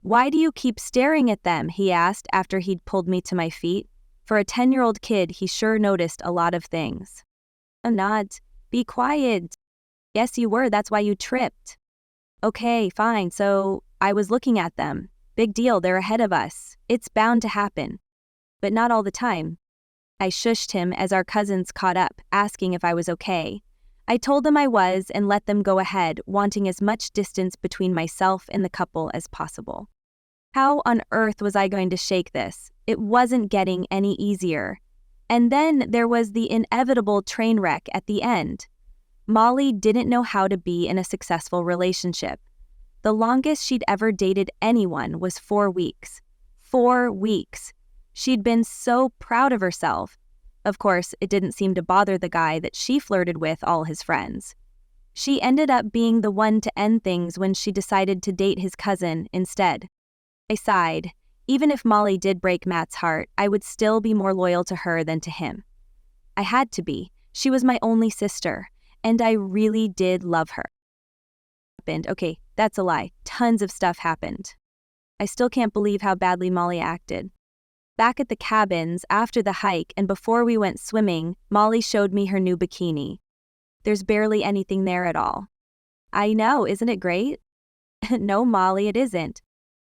Speaker 1: Why do you keep staring at them? He asked after he'd pulled me to my feet. For a 10-year-old kid, he sure noticed a lot of things. A nod. Be quiet. Yes, you were. That's why you tripped. Okay, fine. So I was looking at them. Big deal. They're ahead of us. It's bound to happen. But not all the time. I shushed him as our cousins caught up, asking if I was okay. I told them I was and let them go ahead, wanting as much distance between myself and the couple as possible. How on earth was I going to shake this? It wasn't getting any easier. And then there was the inevitable train wreck at the end. Molly didn't know how to be in a successful relationship. The longest she'd ever dated anyone was 4 weeks. 4 weeks. She'd been so proud of herself. Of course, it didn't seem to bother the guy that she flirted with all his friends. She ended up being the one to end things when she decided to date his cousin instead. I sighed. Even if Molly did break Matt's heart, I would still be more loyal to her than to him. I had to be. She was my only sister, and I really did love her. Okay, that's a lie. Tons of stuff happened. I still can't believe how badly Molly acted. Back at the cabins, after the hike and before we went swimming, Molly showed me her new bikini. There's barely anything there at all. I know, isn't it great? No, Molly, it isn't.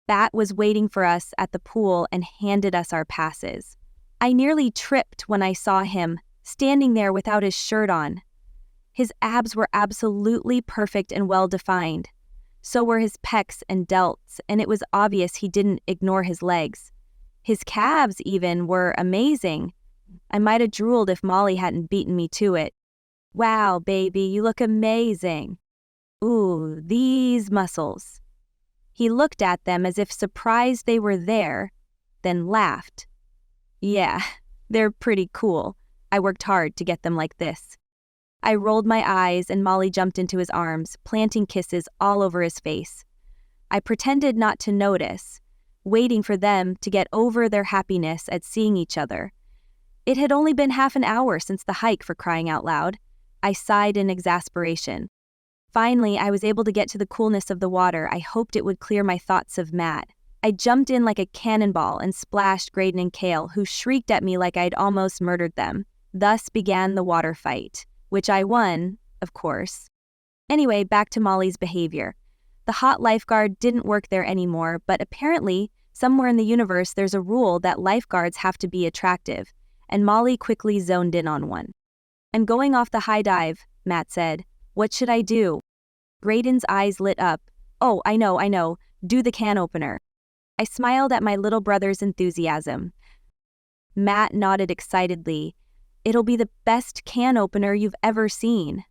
Speaker 1: Bat was waiting for us at the pool and handed us our passes. I nearly tripped when I saw him, standing there without his shirt on. His abs were absolutely perfect and well-defined. So were his pecs and delts, and it was obvious he didn't ignore his legs. His calves, even, were amazing. I might have drooled if Molly hadn't beaten me to it. Wow, baby, you look amazing. Ooh, these muscles. He looked at them as if surprised they were there, then laughed. Yeah, they're pretty cool. I worked hard to get them like this. I rolled my eyes and Molly jumped into his arms, planting kisses all over his face. I pretended not to notice, waiting for them to get over their happiness at seeing each other. It had only been half an hour since the hike, for crying out loud. I sighed in exasperation. Finally, I was able to get to the coolness of the water. I hoped it would clear my thoughts of Matt. I jumped in like a cannonball and splashed Graydon and Kale, who shrieked at me like I'd almost murdered them. Thus began the water fight, which I won, of course. Anyway, back to Molly's behavior. The hot lifeguard didn't work there anymore, but apparently, somewhere in the universe there's a rule that lifeguards have to be attractive, and Molly quickly zoned in on one. I'm going off the high dive, Matt said. What should I do? Graydon's eyes lit up. Oh, I know. Do the can opener. I smiled at my little brother's enthusiasm. Matt nodded excitedly. It'll be the best can opener you've ever seen.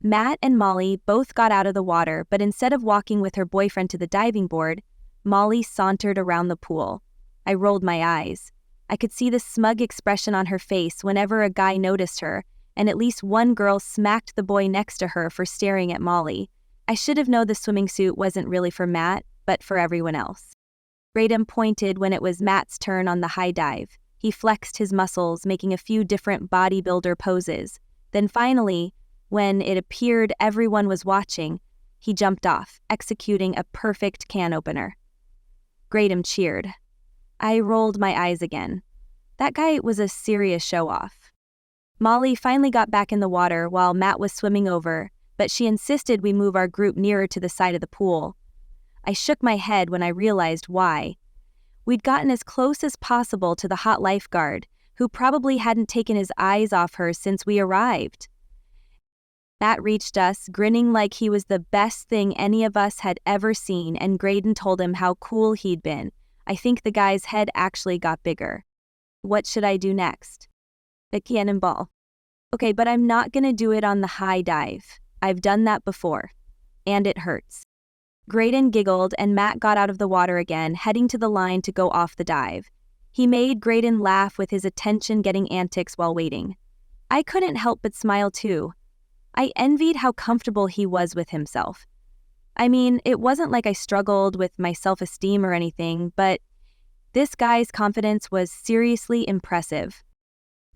Speaker 1: Matt and Molly both got out of the water, but instead of walking with her boyfriend to the diving board, Molly sauntered around the pool. I rolled my eyes. I could see the smug expression on her face whenever a guy noticed her, and at least one girl smacked the boy next to her for staring at Molly. I should have known the swimming suit wasn't really for Matt, but for everyone else. Graydon pointed when it was Matt's turn on the high dive. He flexed his muscles, making a few different bodybuilder poses. Then finally, when it appeared everyone was watching, he jumped off, executing a perfect can opener. Graydon cheered. I rolled my eyes again. That guy was a serious show-off. Molly finally got back in the water while Matt was swimming over, but she insisted we move our group nearer to the side of the pool. I shook my head when I realized why. We'd gotten as close as possible to the hot lifeguard, who probably hadn't taken his eyes off her since we arrived. Matt reached us, grinning like he was the best thing any of us had ever seen, and Graydon told him how cool he'd been. I think the guy's head actually got bigger. What should I do next? The cannonball. Okay, but I'm not gonna do it on the high dive. I've done that before. And it hurts. Graydon giggled and Matt got out of the water again, heading to the line to go off the dive. He made Graydon laugh with his attention-getting antics while waiting. I couldn't help but smile too. I envied how comfortable he was with himself. I mean, it wasn't like I struggled with my self-esteem or anything, but this guy's confidence was seriously impressive.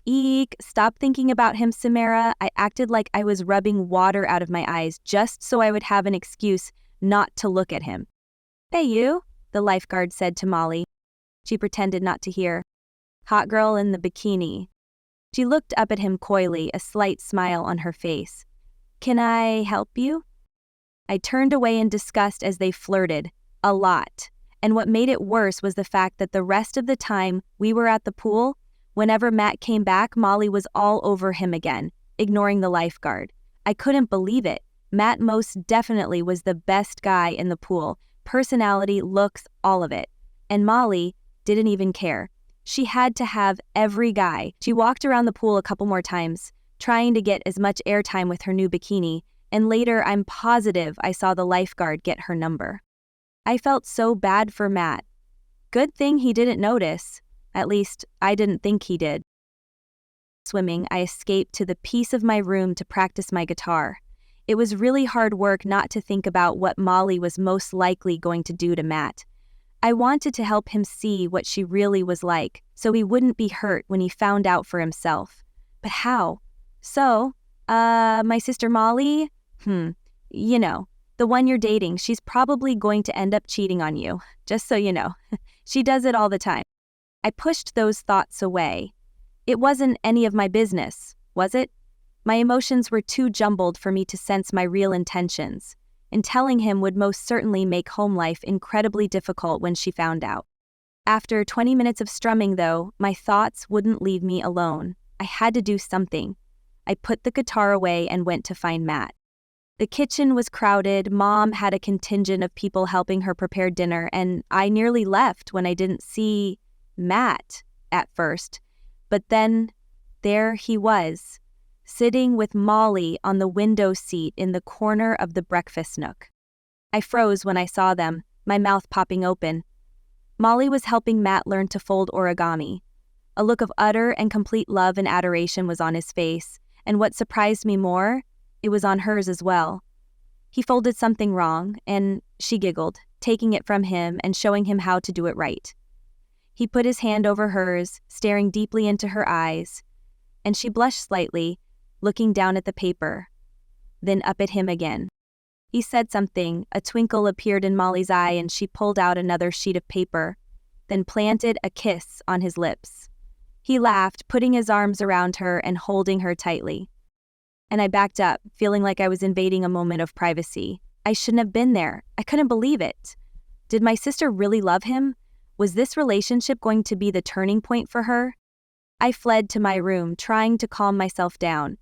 Speaker 1: Eek, stop thinking about him, Samara. I acted like I was rubbing water out of my eyes just so I would have an excuse not to look at him. Hey you, the lifeguard said to Molly. She pretended not to hear. Hot girl in the bikini. She looked up at him coyly, a slight smile on her face. Can I help you? I turned away in disgust as they flirted. A lot. And what made it worse was the fact that the rest of the time we were at the pool, whenever Matt came back, Molly was all over him again, ignoring the lifeguard. I couldn't believe it. Matt most definitely was the best guy in the pool. Personality, looks, all of it. And Molly didn't even care. She had to have every guy. She walked around the pool a couple more times, trying to get as much airtime with her new bikini, and later I'm positive I saw the lifeguard get her number. I felt so bad for Matt. Good thing he didn't notice. At least, I didn't think he did. Swimming, I escaped to the piece of my room to practice my guitar. It was really hard work not to think about what Molly was most likely going to do to Matt. I wanted to help him see what she really was like, so he wouldn't be hurt when he found out for himself. But how? So, my sister Molly? You know, the one you're dating, she's probably going to end up cheating on you, just so you know. She does it all the time. I pushed those thoughts away. It wasn't any of my business, was it? My emotions were too jumbled for me to sense my real intentions, and telling him would most certainly make home life incredibly difficult when she found out. After 20 minutes of strumming, though, my thoughts wouldn't leave me alone. I had to do something. I put the guitar away and went to find Matt. The kitchen was crowded, Mom had a contingent of people helping her prepare dinner, and I nearly left when I didn't see Matt at first. But then, there he was, sitting with Molly on the window seat in the corner of the breakfast nook. I froze when I saw them, my mouth popping open. Molly was helping Matt learn to fold origami. A look of utter and complete love and adoration was on his face, and what surprised me more, it was on hers as well. He folded something wrong, and she giggled, taking it from him and showing him how to do it right. He put his hand over hers, staring deeply into her eyes, and she blushed slightly, looking down at the paper, then up at him again. He said something, a twinkle appeared in Molly's eye, and she pulled out another sheet of paper, then planted a kiss on his lips. He laughed, putting his arms around her and holding her tightly. And I backed up, feeling like I was invading a moment of privacy. I shouldn't have been there. I couldn't believe it. Did my sister really love him? Was this relationship going to be the turning point for her? I fled to my room, trying to calm myself down.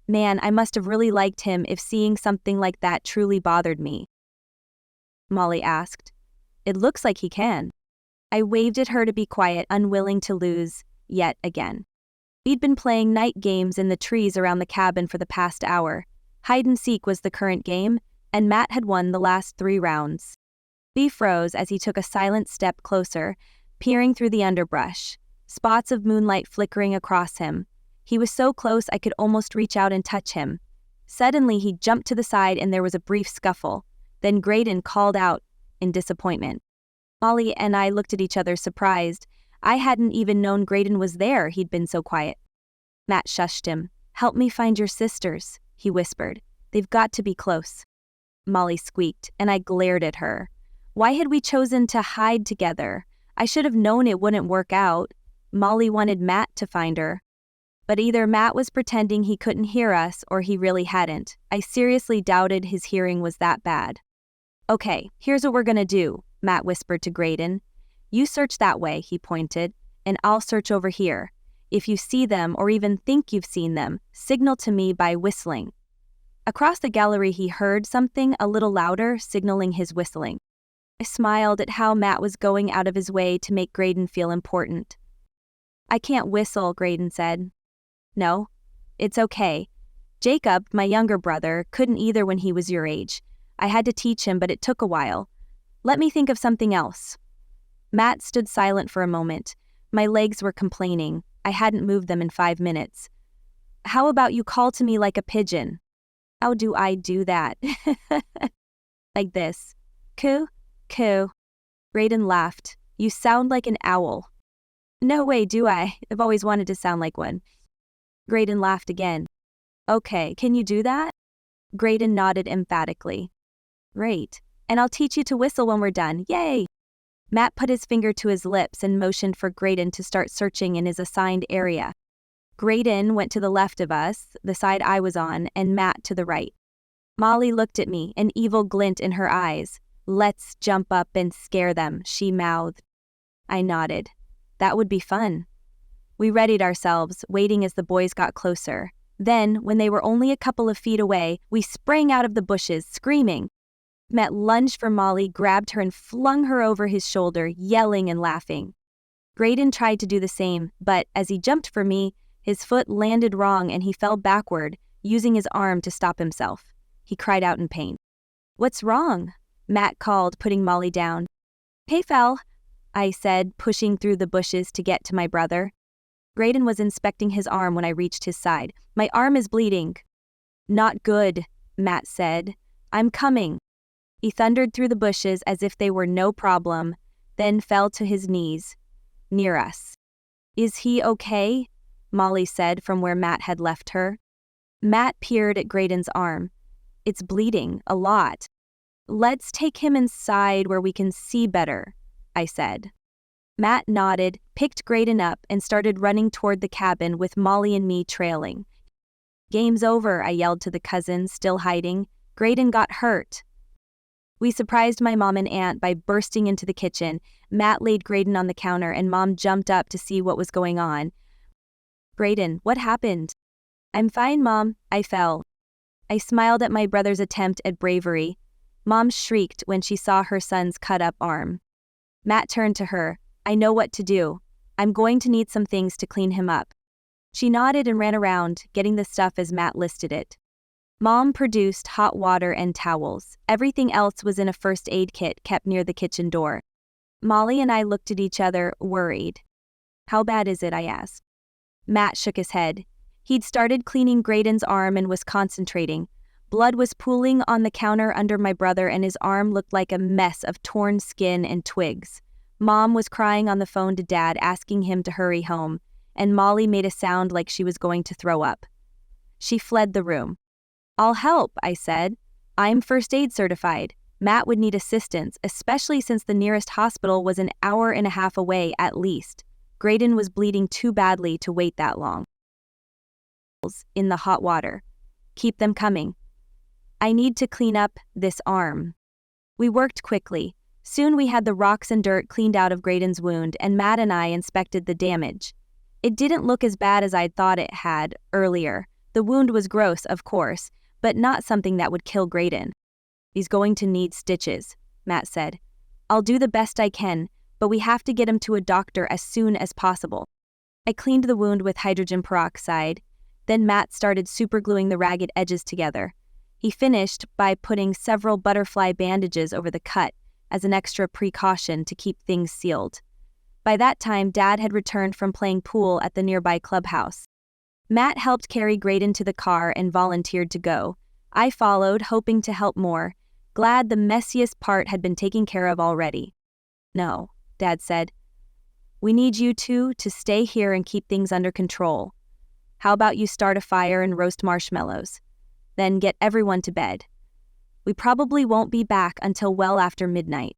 Speaker 1: Man, I must have really liked him if seeing something like that truly bothered me. Molly asked. It looks like he can. I waved at her to be quiet, unwilling to lose, yet again. We'd been playing night games in the trees around the cabin for the past hour. Hide and seek was the current game, and Matt had won the last 3 rounds. He froze as he took a silent step closer, peering through the underbrush, spots of moonlight flickering across him. He was so close I could almost reach out and touch him. Suddenly he jumped to the side and there was a brief scuffle. Then Graydon called out in disappointment. Molly and I looked at each other surprised. I hadn't even known Graydon was there, he'd been so quiet. Matt shushed him. Help me find your sisters, he whispered. They've got to be close. Molly squeaked, and I glared at her. Why had we chosen to hide together? I should have known it wouldn't work out. Molly wanted Matt to find her. But either Matt was pretending he couldn't hear us or he really hadn't. I seriously doubted his hearing was that bad. Okay, here's what we're gonna do, Matt whispered to Graydon. You search that way, he pointed, and I'll search over here. If you see them or even think you've seen them, signal to me by whistling. Across the gallery he heard something a little louder, signaling his whistling. I smiled at how Matt was going out of his way to make Graydon feel important. I can't whistle, Graydon said. No, it's okay. Jacob, my younger brother, couldn't either when he was your age. I had to teach him, but it took a while. Let me think of something else. Matt stood silent for a moment. My legs were complaining. I hadn't moved them in 5 minutes. How about you call to me like a pigeon? How do I do that? Like this. Coo, coo. Graydon laughed. You sound like an owl. No way, do I? I've always wanted to sound like one. Graydon laughed again. Okay, can you do that? Graydon nodded emphatically. Great. And I'll teach you to whistle when we're done. Yay! Matt put his finger to his lips and motioned for Graydon to start searching in his assigned area. Graydon went to the left of us, the side I was on, and Matt to the right. Molly looked at me, an evil glint in her eyes. Let's jump up and scare them, she mouthed. I nodded. That would be fun. We readied ourselves, waiting as the boys got closer. Then, when they were only a couple of feet away, we sprang out of the bushes, screaming. Matt lunged for Molly, grabbed her and flung her over his shoulder, yelling and laughing. Graydon tried to do the same, but as he jumped for me, His foot landed wrong and he fell backward, using his arm to stop himself. He cried out in pain. "What's wrong?" Matt called, putting Molly down. "Hey, fell," I said, pushing through the bushes to get to my brother. Graydon was inspecting his arm when I reached his side. "My arm is bleeding." "Not good," Matt said. "I'm coming." He thundered through the bushes as if they were no problem, then fell to his knees, near us. "Is he okay?" Molly said from where Matt had left her. Matt peered at Graydon's arm. "It's bleeding, a lot." "Let's take him inside where we can see better," I said. Matt nodded, picked Graydon up, and started running toward the cabin with Molly and me trailing. "Game's over," I yelled to the cousins, still hiding. "Graydon got hurt." We surprised my mom and aunt by bursting into the kitchen. Matt laid Graydon on the counter and Mom jumped up to see what was going on. "Graydon, what happened?" "I'm fine, Mom. I fell." I smiled at my brother's attempt at bravery. Mom shrieked when she saw her son's cut-up arm. Matt turned to her. "I know what to do. I'm going to need some things to clean him up." She nodded and ran around, getting the stuff as Matt listed it. Mom produced hot water and towels. Everything else was in a first aid kit kept near the kitchen door. Molly and I looked at each other, worried. "How bad is it?" I asked. Matt shook his head. He'd started cleaning Graydon's arm and was concentrating. Blood was pooling on the counter under my brother and his arm looked like a mess of torn skin and twigs. Mom was crying on the phone to Dad, asking him to hurry home, and Molly made a sound like she was going to throw up. She fled the room. "I'll help," I said. "I'm first aid certified." Matt would need assistance, especially since the nearest hospital was an hour and a half away at least. Graydon was bleeding too badly to wait that long. In the hot water. "Keep them coming. I need to clean up this arm." We worked quickly. Soon we had the rocks and dirt cleaned out of Graydon's wound, and Matt and I inspected the damage. It didn't look as bad as I'd thought it had earlier. The wound was gross, of course, but not something that would kill Graydon. "He's going to need stitches," Matt said. "I'll do the best I can, but we have to get him to a doctor as soon as possible." I cleaned the wound with hydrogen peroxide. Then Matt started supergluing the ragged edges together. He finished by putting several butterfly bandages over the cut as an extra precaution to keep things sealed. By that time, Dad had returned from playing pool at the nearby clubhouse. Matt helped carry Graydon to the car and volunteered to go. I followed, hoping to help more, glad the messiest part had been taken care of already. "No," Dad said. "We need you two to stay here and keep things under control. How about you start a fire and roast marshmallows? Then get everyone to bed. We probably won't be back until well after midnight."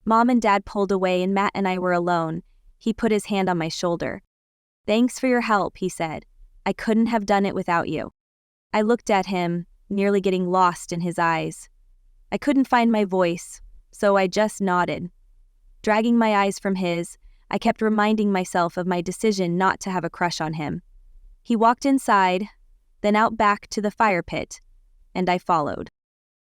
Speaker 1: Mom and Dad pulled away and Matt and I were alone. He put his hand on my shoulder. "Thanks for your help," he said. "I couldn't have done it without you." I looked at him, nearly getting lost in his eyes. I couldn't find my voice, so I just nodded. Dragging my eyes from his, I kept reminding myself of my decision not to have a crush on him. He walked inside, then out back to the fire pit, and I followed.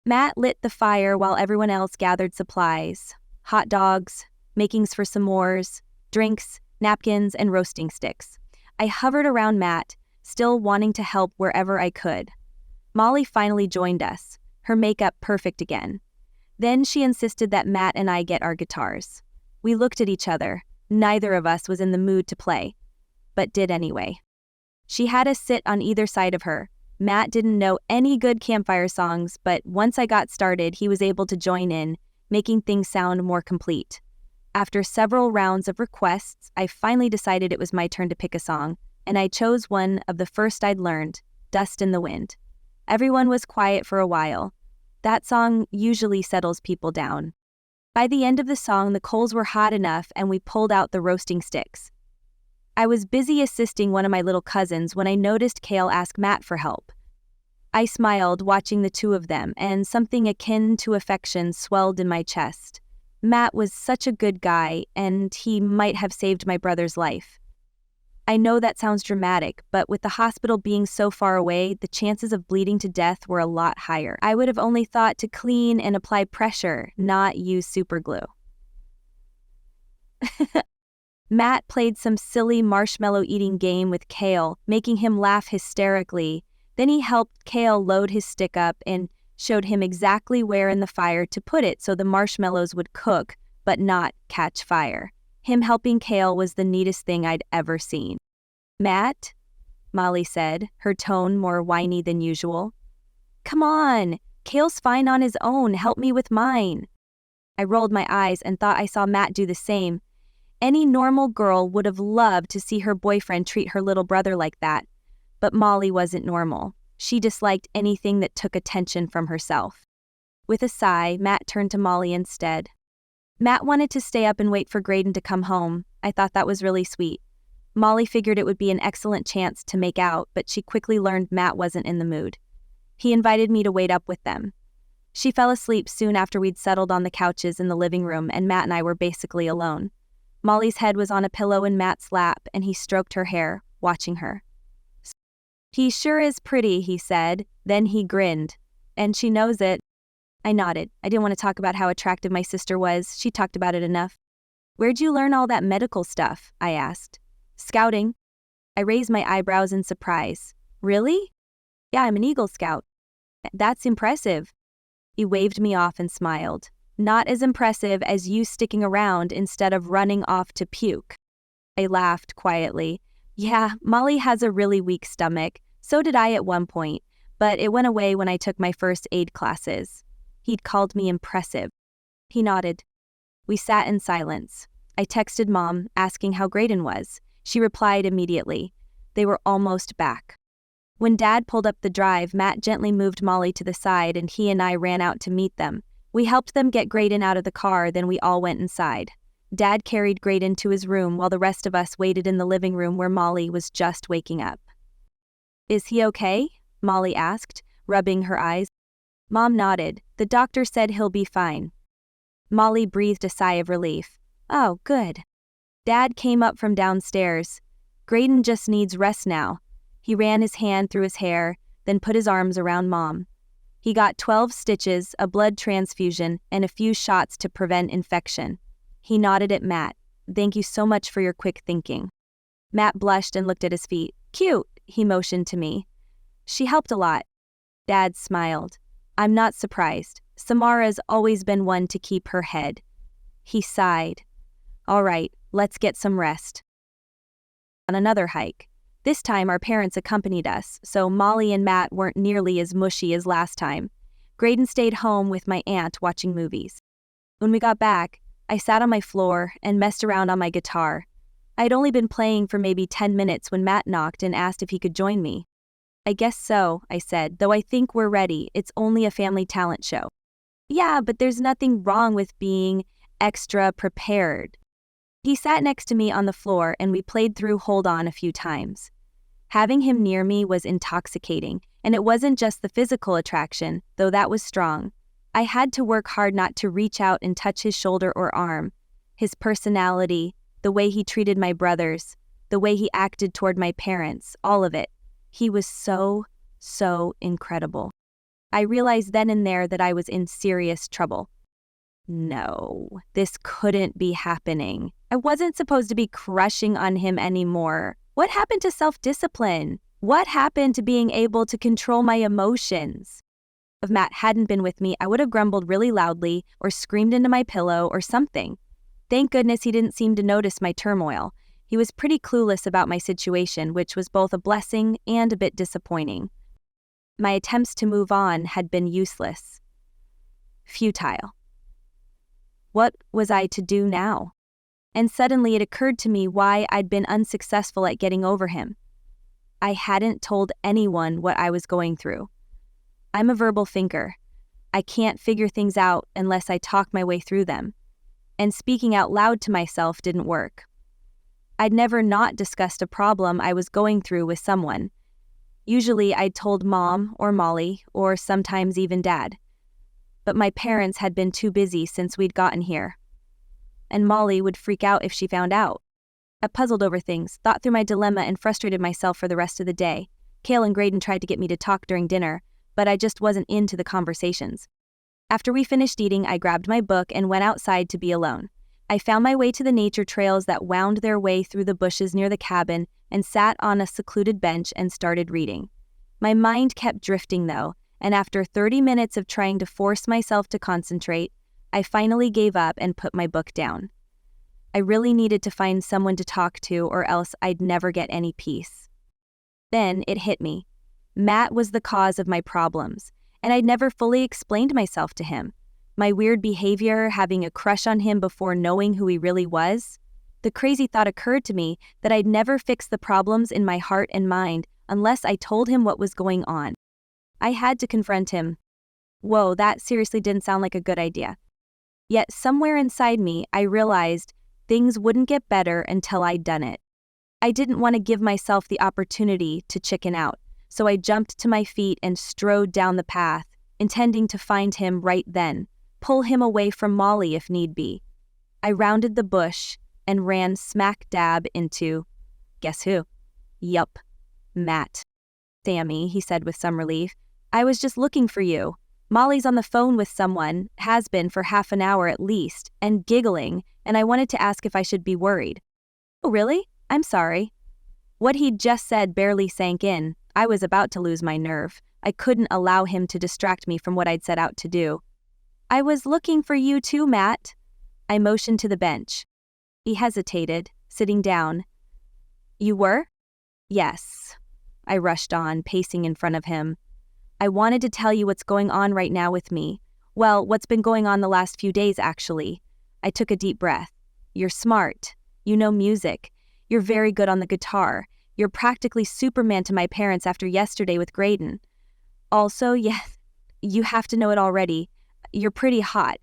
Speaker 1: Matt lit the fire while everyone else gathered supplies: hot dogs, makings for s'mores, drinks, napkins, and roasting sticks. I hovered around Matt, still wanting to help wherever I could. Molly finally joined us, her makeup perfect again. Then she insisted that Matt and I get our guitars. We looked at each other. Neither of us was in the mood to play, but did anyway. She had us sit on either side of her. Matt didn't know any good campfire songs, but once I got started, he was able to join in, making things sound more complete. After several rounds of requests, I finally decided it was my turn to pick a song, and I chose one of the first I'd learned, "Dust in the Wind." Everyone was quiet for a while. That song usually settles people down. By the end of the song, the coals were hot enough and we pulled out the roasting sticks. I was busy assisting one of my little cousins when I noticed Kale ask Matt for help. I smiled, watching the two of them, and something akin to affection swelled in my chest. Matt was such a good guy, and he might have saved my brother's life. I know that sounds dramatic, but with the hospital being so far away, the chances of bleeding to death were a lot higher. I would have only thought to clean and apply pressure, not use superglue. Matt played some silly marshmallow eating game with Kale, making him laugh hysterically. Then he helped Kale load his stick up and showed him exactly where in the fire to put it so the marshmallows would cook, but not catch fire. Him helping Kale was the neatest thing I'd ever seen. "Matt," Molly said, her tone more whiny than usual. "Come on, Kale's fine on his own, help me with mine." I rolled my eyes and thought I saw Matt do the same. Any normal girl would have loved to see her boyfriend treat her little brother like that. But Molly wasn't normal. She disliked anything that took attention from herself. With a sigh, Matt turned to Molly instead. Matt wanted to stay up and wait for Graydon to come home. I thought that was really sweet. Molly figured it would be an excellent chance to make out, but she quickly learned Matt wasn't in the mood. He invited me to wait up with them. She fell asleep soon after we'd settled on the couches in the living room, and Matt and I were basically alone. Molly's head was on a pillow in Matt's lap, and he stroked her hair, watching her. "He sure is pretty," he said. Then he grinned. "And she knows it." I nodded. I didn't want to talk about how attractive my sister was. She talked about it enough. "Where'd you learn all that medical stuff?" I asked. "Scouting." I raised my eyebrows in surprise. "Really?" "Yeah, I'm an Eagle Scout." "That's impressive." He waved me off and smiled. "Not as impressive as you sticking around instead of running off to puke." I laughed quietly. Yeah, Molly has a really weak stomach. So did I at one point, but it went away when I took my first aid classes. He'd called me impressive. He nodded. We sat in silence. I texted Mom, asking how Graydon was. She replied immediately. They were almost back. When Dad pulled up the drive, Matt gently moved Molly to the side and he and I ran out to meet them. We helped them get Graydon out of the car, then we all went inside. Dad carried Graydon to his room while the rest of us waited in the living room where Molly was just waking up. "Is he okay?" Molly asked, rubbing her eyes. Mom nodded. "The doctor said he'll be fine." Molly breathed a sigh of relief. "Oh, good." Dad came up from downstairs. "Graydon just needs rest now." He ran his hand through his hair, then put his arms around Mom. He got 12 stitches, a blood transfusion, and a few shots to prevent infection. He nodded at Matt. "Thank you so much for your quick thinking." Matt blushed and looked at his feet. "Cute," he motioned to me. "She helped a lot." Dad smiled. "I'm not surprised. Samara's always been one to keep her head." He sighed. "All right, let's get some rest." On another hike. This time our parents accompanied us, so Molly and Matt weren't nearly as mushy as last time. Graydon stayed home with my aunt watching movies. When we got back, I sat on my floor and messed around on my guitar. I had only been playing for maybe 10 minutes when Matt knocked and asked if he could join me. "I guess so," I said, "though I think we're ready. It's only a family talent show." "Yeah, but there's nothing wrong with being extra prepared." He sat next to me on the floor and we played through Hold On a few times. Having him near me was intoxicating, and it wasn't just the physical attraction, though that was strong. I had to work hard not to reach out and touch his shoulder or arm. His personality, the way he treated my brothers, the way he acted toward my parents, all of it. He was so incredible. I realized then and there that I was in serious trouble. No, this couldn't be happening. I wasn't supposed to be crushing on him anymore. What happened to self-discipline? What happened to being able to control my emotions? If Matt hadn't been with me, I would have grumbled really loudly or screamed into my pillow or something. Thank goodness he didn't seem to notice my turmoil. He was pretty clueless about my situation, which was both a blessing and a bit disappointing. My attempts to move on had been useless. Futile. What was I to do now? And suddenly it occurred to me why I'd been unsuccessful at getting over him. I hadn't told anyone what I was going through. I'm a verbal thinker. I can't figure things out unless I talk my way through them. And speaking out loud to myself didn't work. I'd never not discussed a problem I was going through with someone. Usually I'd told Mom or Molly or sometimes even Dad. But my parents had been too busy since we'd gotten here. And Molly would freak out if she found out. I puzzled over things, thought through my dilemma, and frustrated myself for the rest of the day. Kale and Graydon tried to get me to talk during dinner, but I just wasn't into the conversations. After we finished eating, I grabbed my book and went outside to be alone. I found my way to the nature trails that wound their way through the bushes near the cabin and sat on a secluded bench and started reading. My mind kept drifting though, and after 30 minutes of trying to force myself to concentrate, I finally gave up and put my book down. I really needed to find someone to talk to or else I'd never get any peace. Then it hit me. Matt was the cause of my problems, and I'd never fully explained myself to him. My weird behavior, having a crush on him before knowing who he really was. The crazy thought occurred to me that I'd never fix the problems in my heart and mind unless I told him what was going on. I had to confront him. Whoa, that seriously didn't sound like a good idea. Yet somewhere inside me, I realized things wouldn't get better until I'd done it. I didn't want to give myself the opportunity to chicken out, so I jumped to my feet and strode down the path, intending to find him right then, pull him away from Molly if need be. I rounded the bush and ran smack dab into, guess who? Yup, Matt. Sammy, he said with some relief, I was just looking for you. Molly's on the phone with someone, has been for half an hour at least, and giggling, and I wanted to ask if I should be worried. Oh, really? I'm sorry. What he'd just said barely sank in. I was about to lose my nerve. I couldn't allow him to distract me from what I'd set out to do. I was looking for you too, Matt. I motioned to the bench. He hesitated, sitting down. You were? Yes. I rushed on, pacing in front of him. I wanted to tell you what's going on right now with me. Well, what's been going on the last few days, actually. I took a deep breath. You're smart. You know music. You're very good on the guitar. You're practically Superman to my parents after yesterday with Graydon. Also, yes, you have to know it already. You're pretty hot.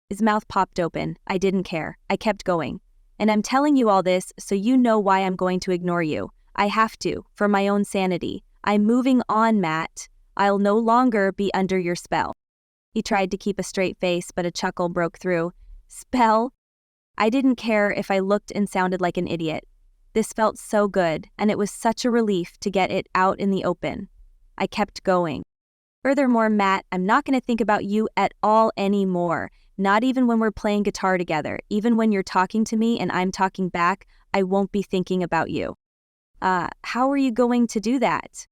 Speaker 1: His mouth popped open. I didn't care. I kept going. And I'm telling you all this so you know why I'm going to ignore you. I have to, for my own sanity. I'm moving on, Matt. I'll no longer be under your spell. He tried to keep a straight face, but a chuckle broke through. Spell? I didn't care if I looked and sounded like an idiot. This felt so good, and it was such a relief to get it out in the open. I kept going. Furthermore, Matt, I'm not going to think about you at all anymore. Not even when we're playing guitar together. Even when you're talking to me and I'm talking back, I won't be thinking about you. How are you going to do that?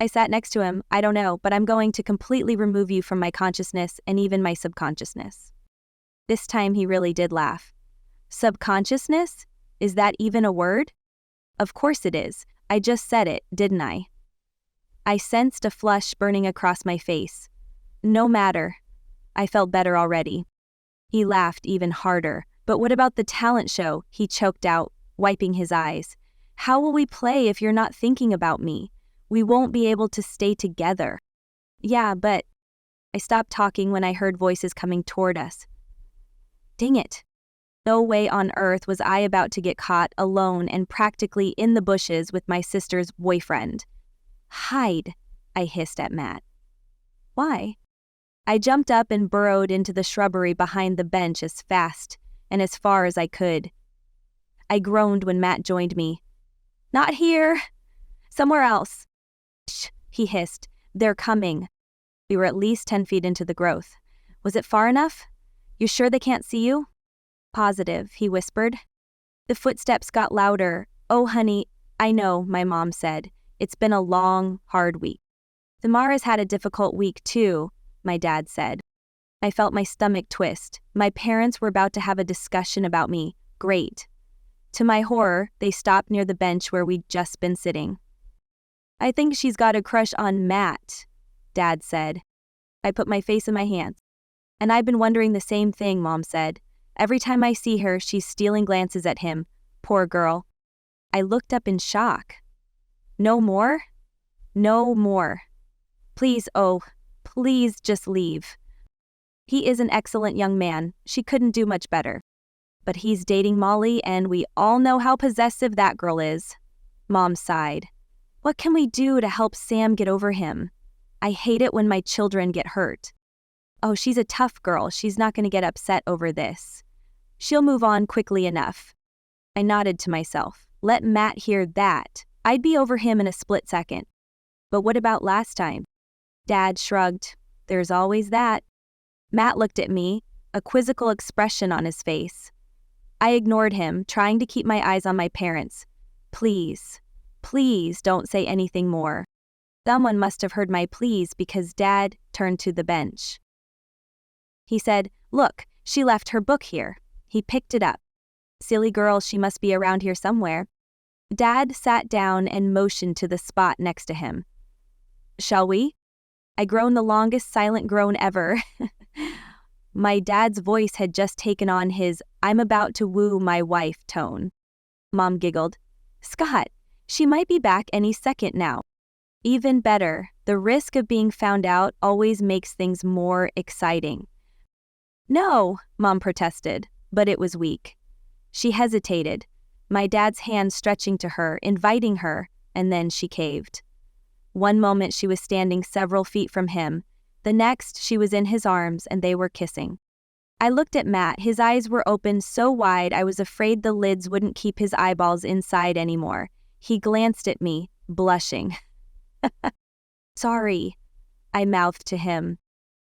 Speaker 1: I sat next to him. I don't know, but I'm going to completely remove you from my consciousness and even my subconsciousness. This time he really did laugh. Subconsciousness? Is that even a word? Of course it is. I just said it, didn't I? I sensed a flush burning across my face. No matter. I felt better already. He laughed even harder. But what about the talent show? He choked out, wiping his eyes. How will we play if you're not thinking about me? We won't be able to stay together. Yeah, but... I stopped talking when I heard voices coming toward us. Dang it. No way on earth was I about to get caught alone and practically in the bushes with my sister's boyfriend. Hide, I hissed at Matt. Why? I jumped up and burrowed into the shrubbery behind the bench as fast and as far as I could. I groaned when Matt joined me. Not here. Somewhere else. Shh, he hissed. They're coming. We were at least 10 feet into the growth. Was it far enough? You sure they can't see you? Positive, he whispered. The footsteps got louder. Oh, honey, I know, my mom said. It's been a long, hard week. Samara's had a difficult week, too, my dad said. I felt my stomach twist. My parents were about to have a discussion about me. Great. To my horror, they stopped near the bench where we'd just been sitting. I think she's got a crush on Matt, Dad said. I put my face in my hands. And I've been wondering the same thing, Mom said. Every time I see her, she's stealing glances at him. Poor girl. I looked up in shock. No more? No more. Please, oh, please just leave. He is an excellent young man. She couldn't do much better. But he's dating Molly, and we all know how possessive that girl is. Mom sighed. What can we do to help Sam get over him? I hate it when my children get hurt. Oh, she's a tough girl. She's not going to get upset over this. She'll move on quickly enough. I nodded to myself. Let Matt hear that. I'd be over him in a split second. But what about last time? Dad shrugged. There's always that. Matt looked at me, a quizzical expression on his face. I ignored him, trying to keep my eyes on my parents. Please, please don't say anything more. Someone must have heard my pleas because Dad turned to the bench. He said, "Look, she left her book here." He picked it up. Silly girl, she must be around here somewhere. Dad sat down and motioned to the spot next to him. "Shall we?" I groaned the longest silent groan ever. My dad's voice had just taken on his "I'm about to woo my wife" tone. Mom giggled. "Scott, she might be back any second now." Even better, the risk of being found out always makes things more exciting. "No," Mom protested, but it was weak. She hesitated, my dad's hand stretching to her, inviting her, and then she caved. One moment she was standing several feet from him, the next she was in his arms and they were kissing. I looked at Matt, his eyes were open so wide I was afraid the lids wouldn't keep his eyeballs inside anymore. He glanced at me, blushing. "Sorry," I mouthed to him.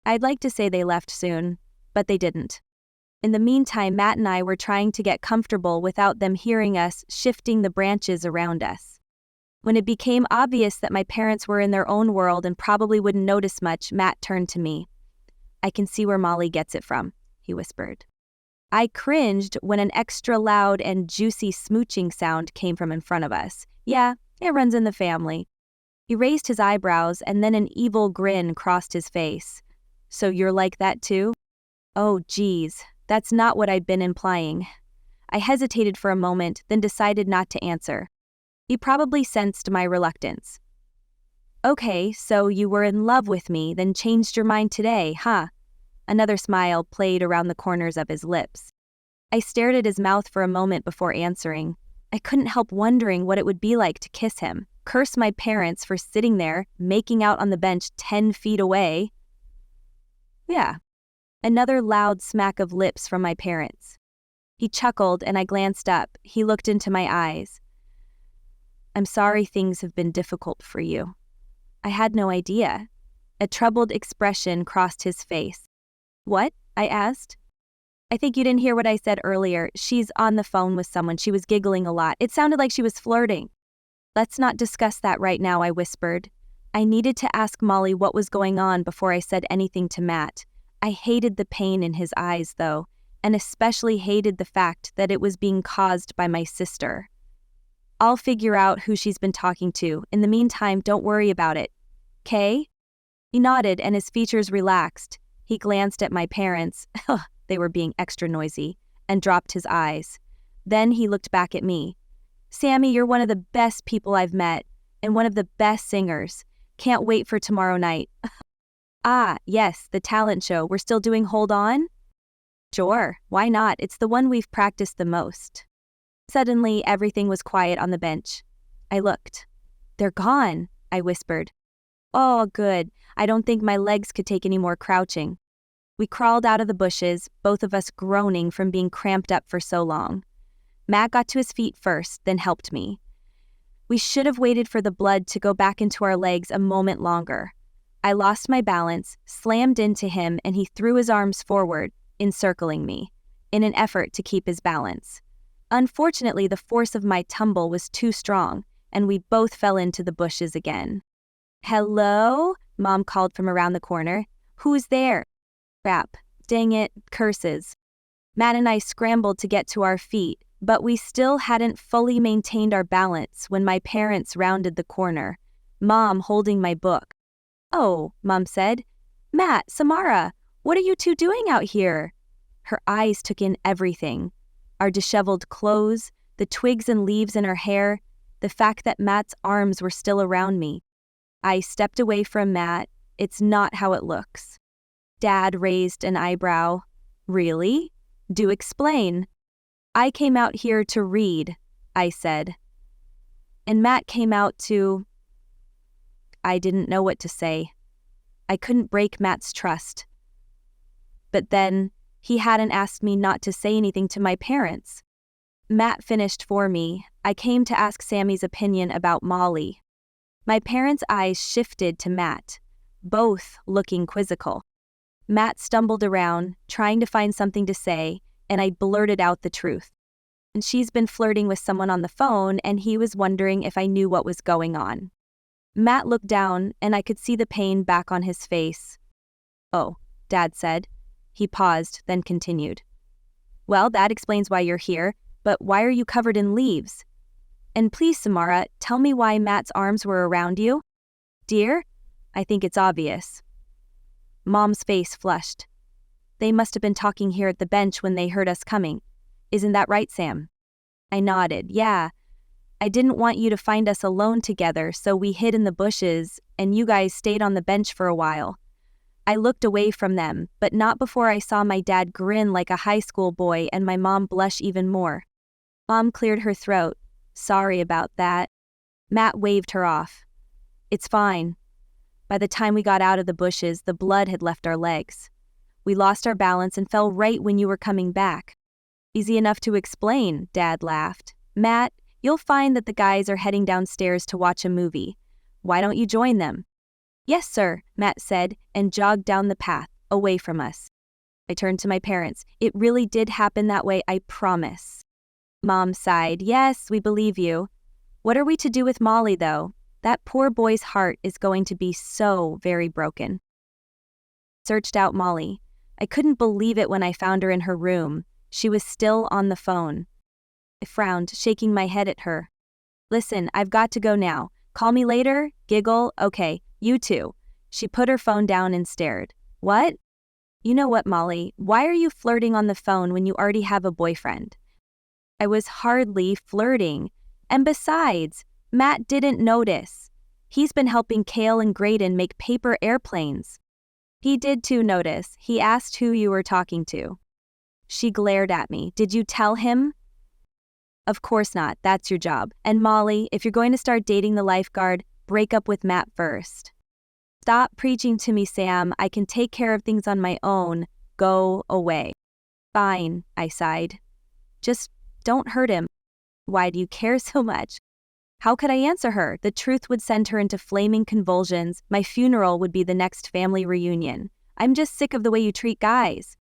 Speaker 1: I'd like to say they left soon, but they didn't. In the meantime, Matt and I were trying to get comfortable without them hearing us shifting the branches around us. When it became obvious that my parents were in their own world and probably wouldn't notice much, Matt turned to me. "I can see where Molly gets it from," he whispered. I cringed when an extra loud and juicy smooching sound came from in front of us. "Yeah, it runs in the family." He raised his eyebrows and then an evil grin crossed his face. "So you're like that too?" Oh, geez, that's not what I'd been implying. I hesitated for a moment, then decided not to answer. He probably sensed my reluctance. "Okay, so you were in love with me, then changed your mind today, huh?" Another smile played around the corners of his lips. I stared at his mouth for a moment before answering. I couldn't help wondering what it would be like to kiss him, curse my parents for sitting there, making out on the bench 10 feet away. "Yeah." Another loud smack of lips from my parents. He chuckled and I glanced up. He looked into my eyes. "I'm sorry things have been difficult for you." I had no idea. A troubled expression crossed his face. "What?" I asked. "I think you didn't hear what I said earlier. She's on the phone with someone. She was giggling a lot. It sounded like she was flirting." "Let's not discuss that right now," I whispered. I needed to ask Molly what was going on before I said anything to Matt. I hated the pain in his eyes, though, and especially hated the fact that it was being caused by my sister. "I'll figure out who she's been talking to. In the meantime, don't worry about it. 'Kay?" He nodded and his features relaxed. He glanced at my parents, they were being extra noisy, and dropped his eyes. Then he looked back at me. "Sammy, you're one of the best people I've met, and one of the best singers. Can't wait for tomorrow night." "Ah, yes, the talent show. We're still doing Hold On?" "Sure, why not? It's the one we've practiced the most." Suddenly, everything was quiet on the bench. I looked. "They're gone," I whispered. "Oh, good. I don't think my legs could take any more crouching." We crawled out of the bushes, both of us groaning from being cramped up for so long. Matt got to his feet first, then helped me. We should have waited for the blood to go back into our legs a moment longer. I lost my balance, slammed into him, and he threw his arms forward, encircling me, in an effort to keep his balance. Unfortunately, the force of my tumble was too strong, and we both fell into the bushes again. "Hello?" Mom called from around the corner. "Who's there?" Crap. Dang it, curses. Matt and I scrambled to get to our feet, but we still hadn't fully maintained our balance when my parents rounded the corner, Mom holding my book. "Oh," Mom said. "Matt, Samara, what are you two doing out here?" Her eyes took in everything. Our disheveled clothes, the twigs and leaves in her hair, the fact that Matt's arms were still around me. I stepped away from Matt. "It's not how it looks." Dad raised an eyebrow. "Really? Do explain." "I came out here to read," I said. "And Matt came out to..." I didn't know what to say. I couldn't break Matt's trust. But then, he hadn't asked me not to say anything to my parents. Matt finished for me. I came to ask Sammy's opinion about Molly. My parents' eyes shifted to Matt, both looking quizzical. Matt stumbled around, trying to find something to say, and I blurted out the truth. And she's been flirting with someone on the phone, and he was wondering if I knew what was going on. Matt looked down, and I could see the pain back on his face. "Oh," Dad said. He paused, then continued. "Well, that explains why you're here, but why are you covered in leaves? And please, Samara, tell me why Matt's arms were around you." "Dear? I think it's obvious." Mom's face flushed. "They must have been talking here at the bench when they heard us coming. Isn't that right, Sam?" I nodded. "Yeah. I didn't want you to find us alone together, so we hid in the bushes, and you guys stayed on the bench for a while." I looked away from them, but not before I saw my dad grin like a high school boy and my mom blush even more. Mom cleared her throat. "Sorry about that." Matt waved her off. "It's fine." By the time we got out of the bushes, the blood had left our legs. We lost our balance and fell right when you were coming back. "Easy enough to explain," Dad laughed. "Matt, you'll find that the guys are heading downstairs to watch a movie. Why don't you join them?" "Yes, sir," Matt said, and jogged down the path, away from us. I turned to my parents. "It really did happen that way, I promise." Mom sighed. "Yes, we believe you. What are we to do with Molly, though? That poor boy's heart is going to be so very broken." Searched out Molly. I couldn't believe it when I found her in her room. She was still on the phone. I frowned, shaking my head at her. "Listen, I've got to go now. Call me later?" Giggle. "Okay, you too." She put her phone down and stared. "What?" "You know what, Molly? Why are you flirting on the phone when you already have a boyfriend?" I was hardly flirting. And besides, Matt didn't notice. He's been helping Kale and Graydon make paper airplanes. He did too notice. He asked who you were talking to. She glared at me. "Did you tell him?" "Of course not. That's your job. And Molly, if you're going to start dating the lifeguard, break up with Matt first." "Stop preaching to me, Sam. I can take care of things on my own. Go away." "Fine," I sighed. "Just don't hurt him." "Why do you care so much?" How could I answer her? The truth would send her into flaming convulsions. My funeral would be the next family reunion. "I'm just sick of the way you treat guys."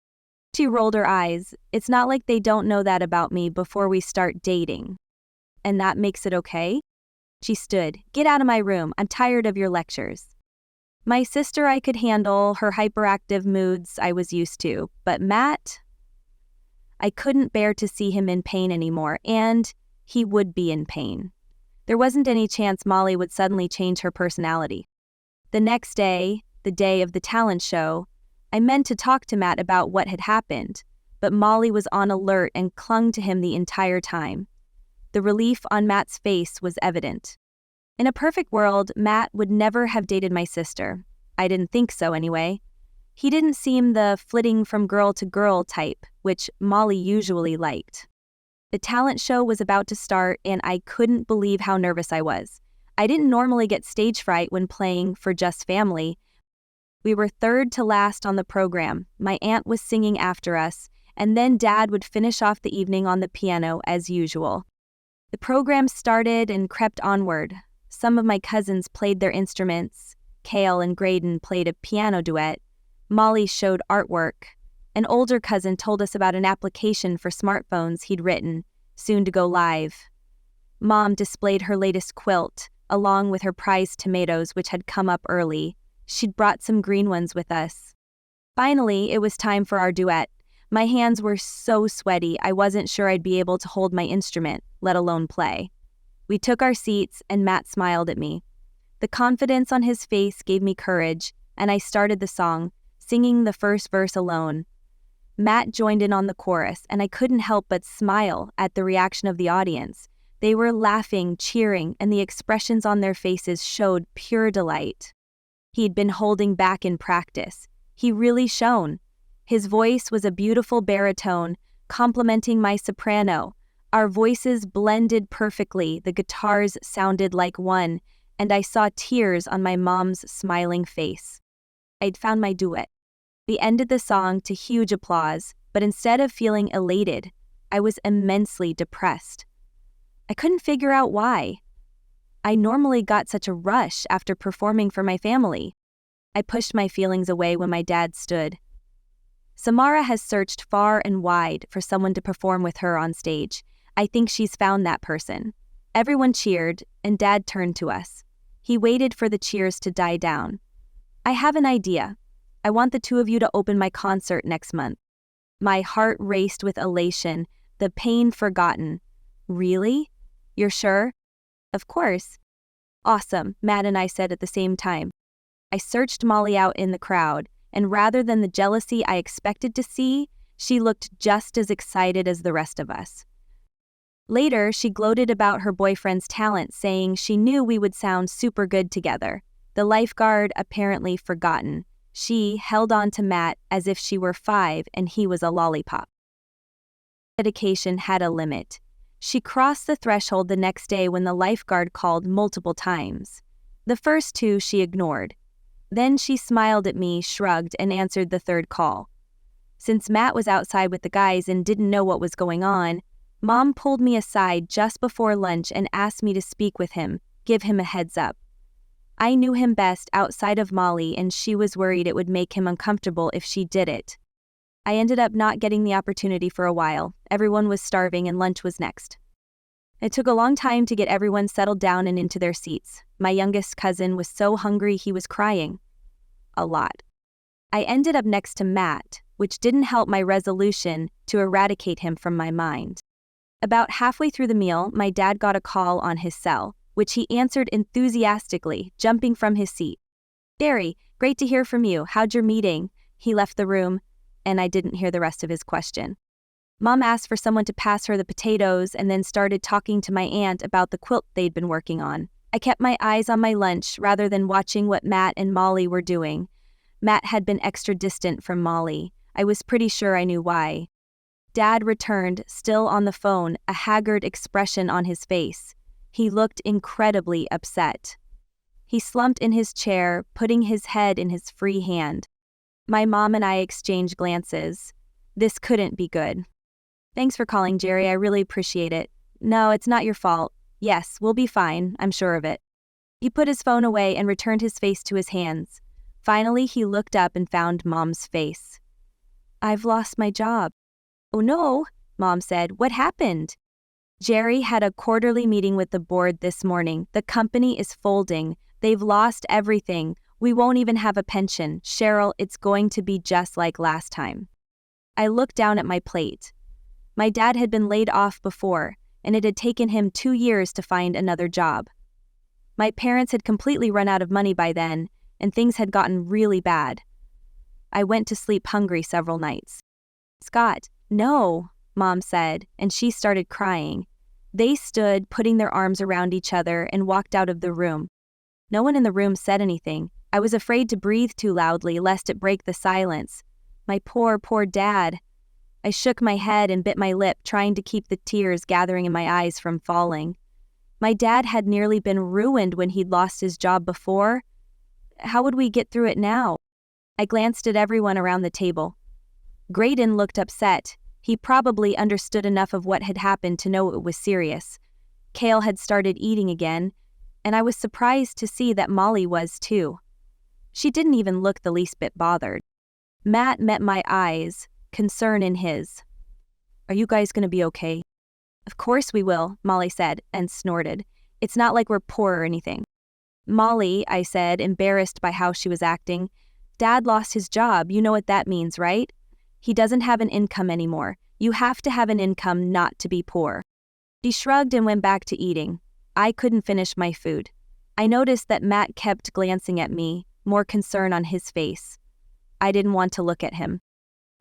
Speaker 1: She rolled her eyes. "It's not like they don't know that about me before we start dating." "And that makes it okay?" She stood. "Get out of my room. I'm tired of your lectures." My sister I could handle, her hyperactive moods I was used to, but Matt? I couldn't bear to see him in pain anymore, and he would be in pain. There wasn't any chance Molly would suddenly change her personality. The next day, the day of the talent show, I meant to talk to Matt about what had happened, but Molly was on alert and clung to him the entire time. The relief on Matt's face was evident. In a perfect world, Matt would never have dated my sister. I didn't think so anyway. He didn't seem the flitting from girl to girl type, which Molly usually liked. The talent show was about to start, and I couldn't believe how nervous I was. I didn't normally get stage fright when playing for Just Family. We were third to last on the program. My aunt was singing after us, and then Dad would finish off the evening on the piano as usual. The program started and crept onward. Some of my cousins played their instruments. Kale and Graydon played a piano duet. Molly showed artwork. An older cousin told us about an application for smartphones he'd written, soon to go live. Mom displayed her latest quilt, along with her prized tomatoes which had come up early. She'd brought some green ones with us. Finally, it was time for our duet. My hands were so sweaty I wasn't sure I'd be able to hold my instrument, let alone play. We took our seats and Matt smiled at me. The confidence on his face gave me courage, and I started the song, singing the first verse alone. Matt joined in on the chorus, and I couldn't help but smile at the reaction of the audience. They were laughing, cheering, and the expressions on their faces showed pure delight. He'd been holding back in practice. He really shone. His voice was a beautiful baritone, complementing my soprano. Our voices blended perfectly, the guitars sounded like one, and I saw tears on my mom's smiling face. I'd found my duet. We ended the song to huge applause, but instead of feeling elated, I was immensely depressed. I couldn't figure out why. I normally got such a rush after performing for my family. I pushed my feelings away when my dad stood. "Samara has searched far and wide for someone to perform with her on stage. I think she's found that person." Everyone cheered, and Dad turned to us. He waited for the cheers to die down. "I have an idea. I want the two of you to open my concert next month." My heart raced with elation, the pain forgotten. "Really? You're sure?" "Of course." "Awesome," Matt and I said at the same time. I searched Molly out in the crowd, and rather than the jealousy I expected to see, she looked just as excited as the rest of us. Later, she gloated about her boyfriend's talent, saying she knew we would sound super good together. The lifeguard apparently forgotten. She held on to Matt as if she were 5 and he was a lollipop. Dedication had a limit. She crossed the threshold the next day when the lifeguard called multiple times. The first 2 she ignored. Then she smiled at me, shrugged, and answered the 3rd call. Since Matt was outside with the guys and didn't know what was going on, Mom pulled me aside just before lunch and asked me to speak with him, give him a heads up. I knew him best outside of Molly, and she was worried it would make him uncomfortable if she did it. I ended up not getting the opportunity for a while. Everyone was starving and lunch was next. It took a long time to get everyone settled down and into their seats. My youngest cousin was so hungry he was crying. A lot. I ended up next to Matt, which didn't help my resolution to eradicate him from my mind. About halfway through the meal, my dad got a call on his cell, which he answered enthusiastically, jumping from his seat. "Gary, great to hear from you. How'd your meeting?" He left the room, and I didn't hear the rest of his question. Mom asked for someone to pass her the potatoes and then started talking to my aunt about the quilt they'd been working on. I kept my eyes on my lunch rather than watching what Matt and Molly were doing. Matt had been extra distant from Molly. I was pretty sure I knew why. Dad returned, still on the phone, a haggard expression on his face. He looked incredibly upset. He slumped in his chair, putting his head in his free hand. My mom and I exchanged glances. This couldn't be good. "Thanks for calling, Jerry. I really appreciate it." "No, it's not your fault." "Yes, we'll be fine. I'm sure of it." He put his phone away and returned his face to his hands. Finally, he looked up and found Mom's face. "I've lost my job." "Oh no," Mom said. "What happened?" "Jerry had a quarterly meeting with the board this morning. The company is folding. They've lost everything. We won't even have a pension. Cheryl, it's going to be just like last time." I looked down at my plate. My dad had been laid off before, and it had taken him 2 years to find another job. My parents had completely run out of money by then, and things had gotten really bad. I went to sleep hungry several nights. "Scott, no," Mom said, and she started crying. They stood, putting their arms around each other, and walked out of the room. No one in the room said anything. I was afraid to breathe too loudly, lest it break the silence. My poor, poor dad. I shook my head and bit my lip, trying to keep the tears gathering in my eyes from falling. My dad had nearly been ruined when he'd lost his job before. How would we get through it now? I glanced at everyone around the table. Graydon looked upset. He probably understood enough of what had happened to know it was serious. Kale had started eating again, and I was surprised to see that Molly was too. She didn't even look the least bit bothered. Matt met my eyes, concern in his. "Are you guys going to be okay?" "Of course we will," Molly said, and snorted. "It's not like we're poor or anything." "Molly," I said, embarrassed by how she was acting, "Dad lost his job. You know what that means, right? He doesn't have an income anymore. You have to have an income not to be poor." She shrugged and went back to eating. I couldn't finish my food. I noticed that Matt kept glancing at me, more concern on his face. I didn't want to look at him.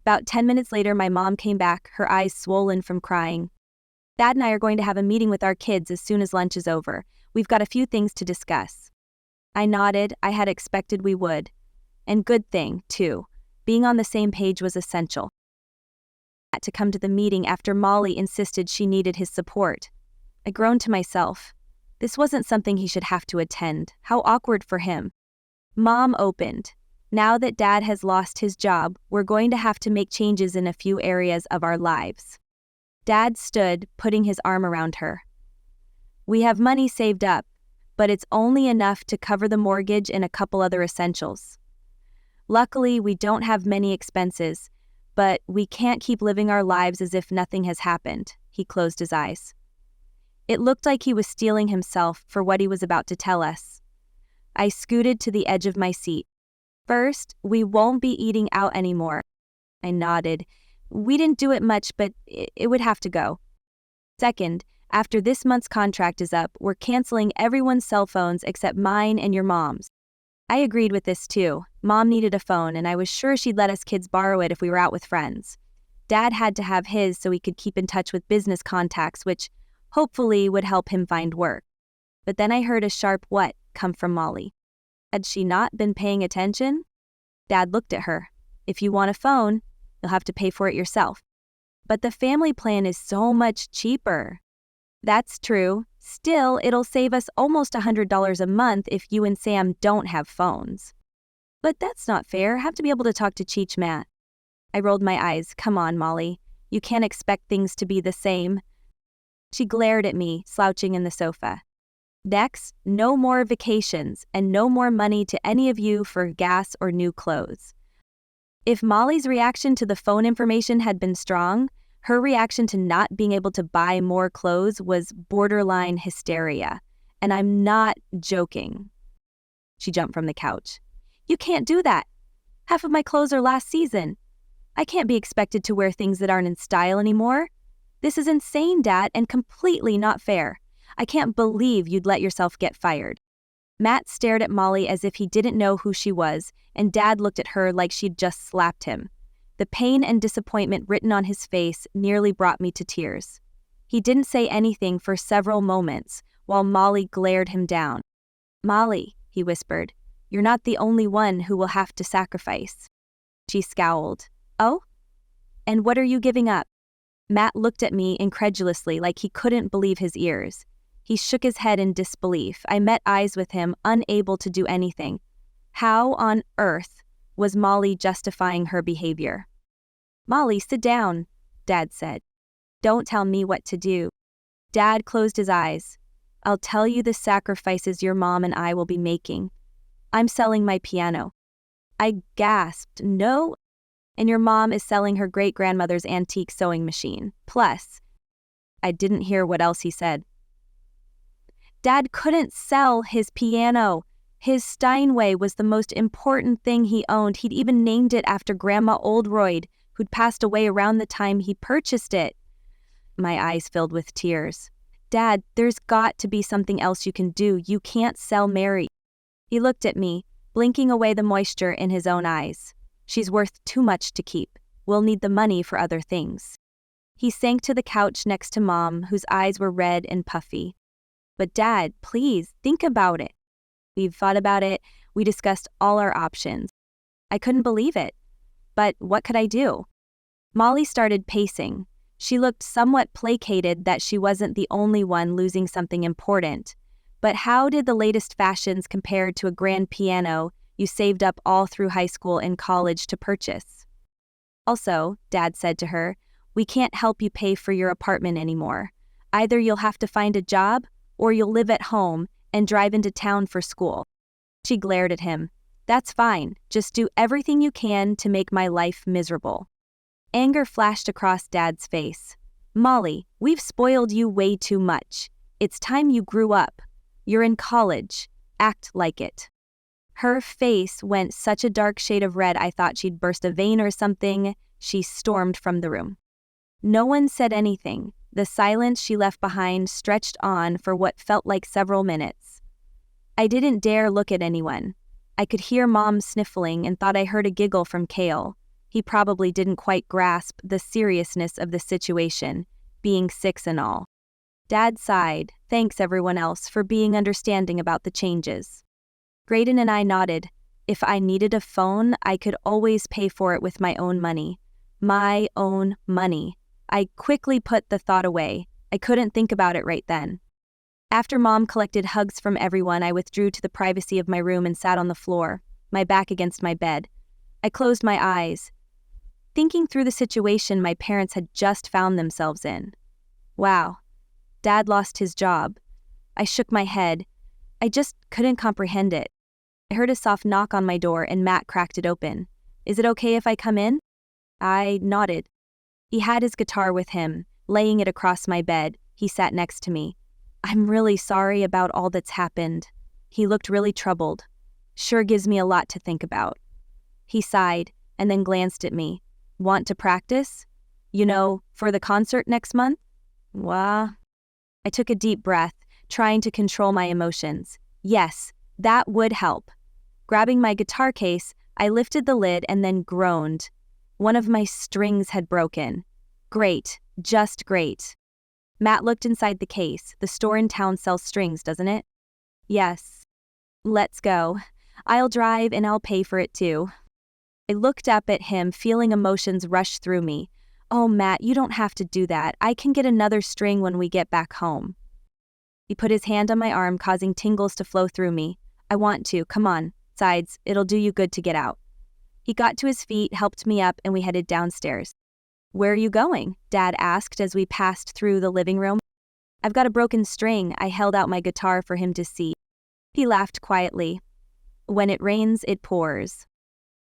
Speaker 1: About 10 minutes later, my mom came back, her eyes swollen from crying. "Dad and I are going to have a meeting with our kids as soon as lunch is over. We've got a few things to discuss." I nodded. I had expected we would. And good thing, too. Being on the same page was essential. I had to come to the meeting after Molly insisted she needed his support. I groaned to myself. This wasn't something he should have to attend. How awkward for him. Mom opened. "Now that Dad has lost his job, we're going to have to make changes in a few areas of our lives." Dad stood, putting his arm around her. "We have money saved up, but it's only enough to cover the mortgage and a couple other essentials. Luckily, we don't have many expenses, but we can't keep living our lives as if nothing has happened." He closed his eyes. It looked like he was steeling himself for what he was about to tell us. I scooted to the edge of my seat. First, we won't be eating out anymore. I nodded. We didn't do it much, but it would have to go. Second, after this month's contract is up, we're canceling everyone's cell phones except mine and your mom's. I agreed with this too. Mom needed a phone, and I was sure she'd let us kids borrow it if we were out with friends. Dad had to have his so he could keep in touch with business contacts, which hopefully would help him find work. But then I heard a sharp what come from Molly. Had she not been paying attention? Dad looked at her. If you want a phone, you'll have to pay for it yourself. But the family plan is so much cheaper. That's true. Still, it'll save us almost $100 a month if you and Sam don't have phones. But that's not fair. Have to be able to talk to Cheech Matt. I rolled my eyes. Come on, Molly. You can't expect things to be the same. She glared at me, slouching in the sofa. Next, no more vacations and no more money to any of you for gas or new clothes. If Molly's reaction to the phone information had been strong, her reaction to not being able to buy more clothes was borderline hysteria. And I'm not joking. She jumped from the couch. You can't do that. Half of my clothes are last season. I can't be expected to wear things that aren't in style anymore. This is insane, Dad, and completely not fair. I can't believe you'd let yourself get fired. Matt stared at Molly as if he didn't know who she was, and Dad looked at her like she'd just slapped him. The pain and disappointment written on his face nearly brought me to tears. He didn't say anything for several moments, while Molly glared him down. Molly, he whispered, you're not the only one who will have to sacrifice. She scowled. Oh? And what are you giving up? Matt looked at me incredulously like he couldn't believe his ears. He shook his head in disbelief. I met eyes with him, unable to do anything. How on earth was Molly justifying her behavior? Molly, sit down, Dad said. Don't tell me what to do. Dad closed his eyes. I'll tell you the sacrifices your mom and I will be making. I'm selling my piano. I gasped. No? And your mom is selling her great-grandmother's antique sewing machine. Plus, I didn't hear what else he said. Dad couldn't sell his piano. His Steinway was the most important thing he owned. He'd even named it after Grandma Oldroyd, who'd passed away around the time he purchased it. My eyes filled with tears. Dad, there's got to be something else you can do. You can't sell Mary. He looked at me, blinking away the moisture in his own eyes. She's worth too much to keep. We'll need the money for other things. He sank to the couch next to Mom, whose eyes were red and puffy. But Dad, please, think about it. We've thought about it. We discussed all our options. I couldn't believe it. But what could I do? Molly started pacing. She looked somewhat placated that she wasn't the only one losing something important. But how did the latest fashions compare to a grand piano you saved up all through high school and college to purchase? Also, Dad said to her, we can't help you pay for your apartment anymore. Either you'll have to find a job, or you'll live at home and drive into town for school. She glared at him. That's fine. Just do everything you can to make my life miserable. Anger flashed across Dad's face. Molly, we've spoiled you way too much. It's time you grew up. You're in college. Act like it. Her face went such a dark shade of red I thought she'd burst a vein or something. She stormed from the room. No one said anything. The silence she left behind stretched on for what felt like several minutes. I didn't dare look at anyone. I could hear Mom sniffling and thought I heard a giggle from Cale. He probably didn't quite grasp the seriousness of the situation, being 6 and all. Dad sighed. Thanks everyone else for being understanding about the changes. Graydon and I nodded. If I needed a phone, I could always pay for it with my own money. My own money. I quickly put the thought away. I couldn't think about it right then. After Mom collected hugs from everyone, I withdrew to the privacy of my room and sat on the floor, my back against my bed. I closed my eyes, thinking through the situation my parents had just found themselves in. Wow. Dad lost his job. I shook my head. I just couldn't comprehend it. I heard a soft knock on my door and Matt cracked it open. Is it okay if I come in? I nodded. He had his guitar with him, Laying it across my bed, he sat next to me. I'm really sorry about all that's happened. He looked really troubled. Sure gives me a lot to think about. He sighed and then glanced at me. Want to practice? You know, for the concert next month? Wah. I took a deep breath, trying to control my emotions. Yes, that would help. Grabbing my guitar case, I lifted the lid and then groaned. One of my strings had broken. Great, just great. Matt looked inside the case. The store in town sells strings, doesn't it? Yes. Let's go. I'll drive and I'll pay for it too. I looked up at him, feeling emotions rush through me. Oh, Matt, you don't have to do that. I can get another string when we get back home. He put his hand on my arm, causing tingles to flow through me. I want to. Come on. Besides, it'll do you good to get out. He got to his feet, helped me up, and we headed downstairs. Where are you going? Dad asked as we passed through the living room. I've got a broken string. I held out my guitar for him to see. He laughed quietly. When it rains, it pours.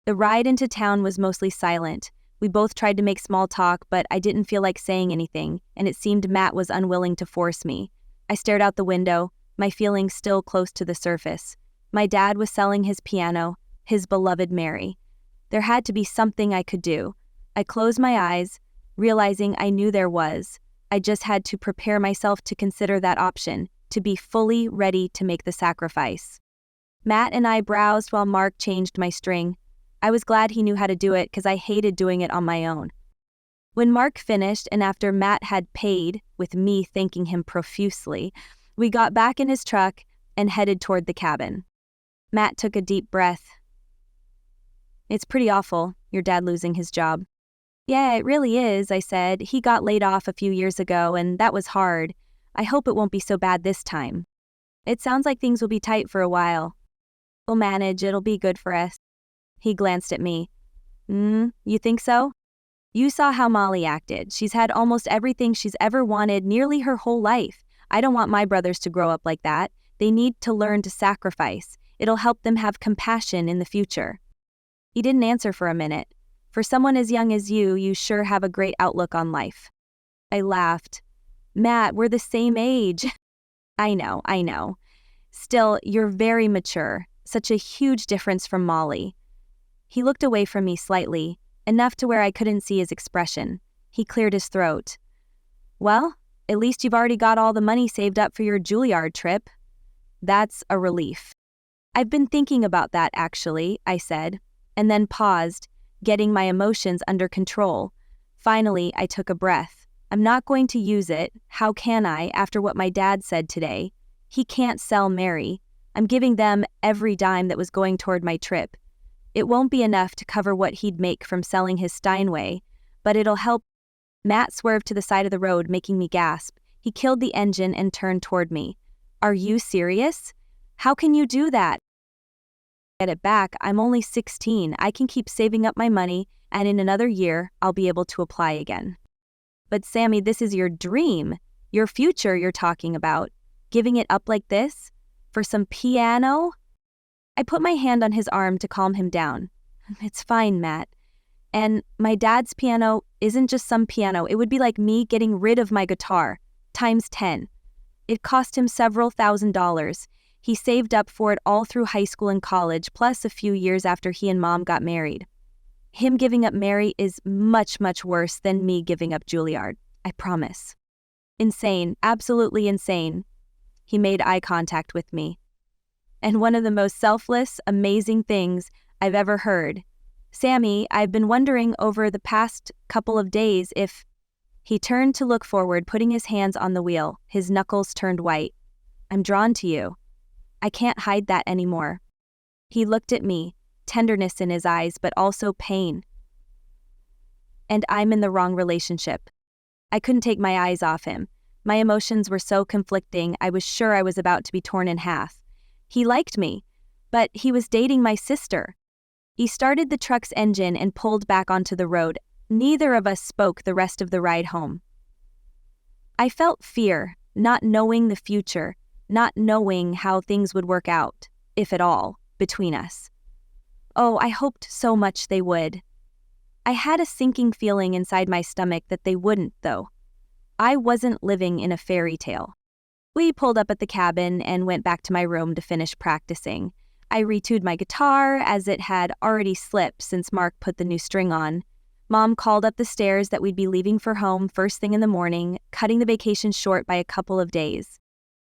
Speaker 1: The ride into town was mostly silent. We both tried to make small talk, but I didn't feel like saying anything, and it seemed Matt was unwilling to force me. I stared out the window, my feelings still close to the surface. My dad was selling his piano, his beloved Mary. There had to be something I could do. I closed my eyes, realizing I knew there was. I just had to prepare myself to consider that option, to be fully ready to make the sacrifice. Matt and I browsed while Mark changed my string. I was glad he knew how to do it because I hated doing it on my own. When Mark finished and after Matt had paid, with me thanking him profusely, we got back in his truck and headed toward the cabin. Matt took a deep breath. It's pretty awful, your dad losing his job. Yeah, it really is, I said. He got laid off a few years ago and that was hard. I hope it won't be so bad this time. It sounds like things will be tight for a while. We'll manage, it'll be good for us. He glanced at me. You think so? You saw how Molly acted. She's had almost everything she's ever wanted nearly her whole life. I don't want my brothers to grow up like that. They need to learn to sacrifice. It'll help them have compassion in the future. He didn't answer for a minute. For someone as young as you sure have a great outlook on life. I laughed. Matt, we're the same age. I know. Still, you're very mature. Such a huge difference from Molly. He looked away from me slightly, enough to where I couldn't see his expression. He cleared his throat. Well, at least you've already got all the money saved up for your Juilliard trip. That's a relief. I've been thinking about that, actually, I said, and then paused, getting my emotions under control. Finally, I took a breath. I'm not going to use it. How can I, after what my dad said today? He can't sell Mary. I'm giving them every dime that was going toward my trip. It won't be enough to cover what he'd make from selling his Steinway, but it'll help. Matt swerved to the side of the road, making me gasp. He killed the engine and turned toward me. Are you serious? How can you do that? Get it back. I'm only 16. I can keep saving up my money, and in another year, I'll be able to apply again. But Sammy, this is your dream, your future you're talking about. Giving it up like this? For some piano? I put my hand on his arm to calm him down. It's fine, Matt. And my dad's piano isn't just some piano. It would be like me getting rid of my guitar, times 10. It cost him several $1,000s. He saved up for it all through high school and college, plus a few years after he and Mom got married. Him giving up Mary is much, much worse than me giving up Juilliard. I promise. Insane, absolutely insane. He made eye contact with me. And one of the most selfless, amazing things I've ever heard. Sammy, I've been wondering over the past couple of days if... He turned to look forward, putting his hands on the wheel. His knuckles turned white. I'm drawn to you. I can't hide that anymore. He looked at me, tenderness in his eyes, but also pain. And I'm in the wrong relationship. I couldn't take my eyes off him. My emotions were so conflicting, I was sure I was about to be torn in half. He liked me, but he was dating my sister. He started the truck's engine and pulled back onto the road. Neither of us spoke the rest of the ride home. I felt fear, not knowing the future, not knowing how things would work out, if at all, between us. Oh, I hoped so much they would. I had a sinking feeling inside my stomach that they wouldn't, though. I wasn't living in a fairy tale. We pulled up at the cabin and went back to my room to finish practicing. I retuned my guitar as it had already slipped since Mark put the new string on. Mom called up the stairs that we'd be leaving for home first thing in the morning, cutting the vacation short by a couple of days.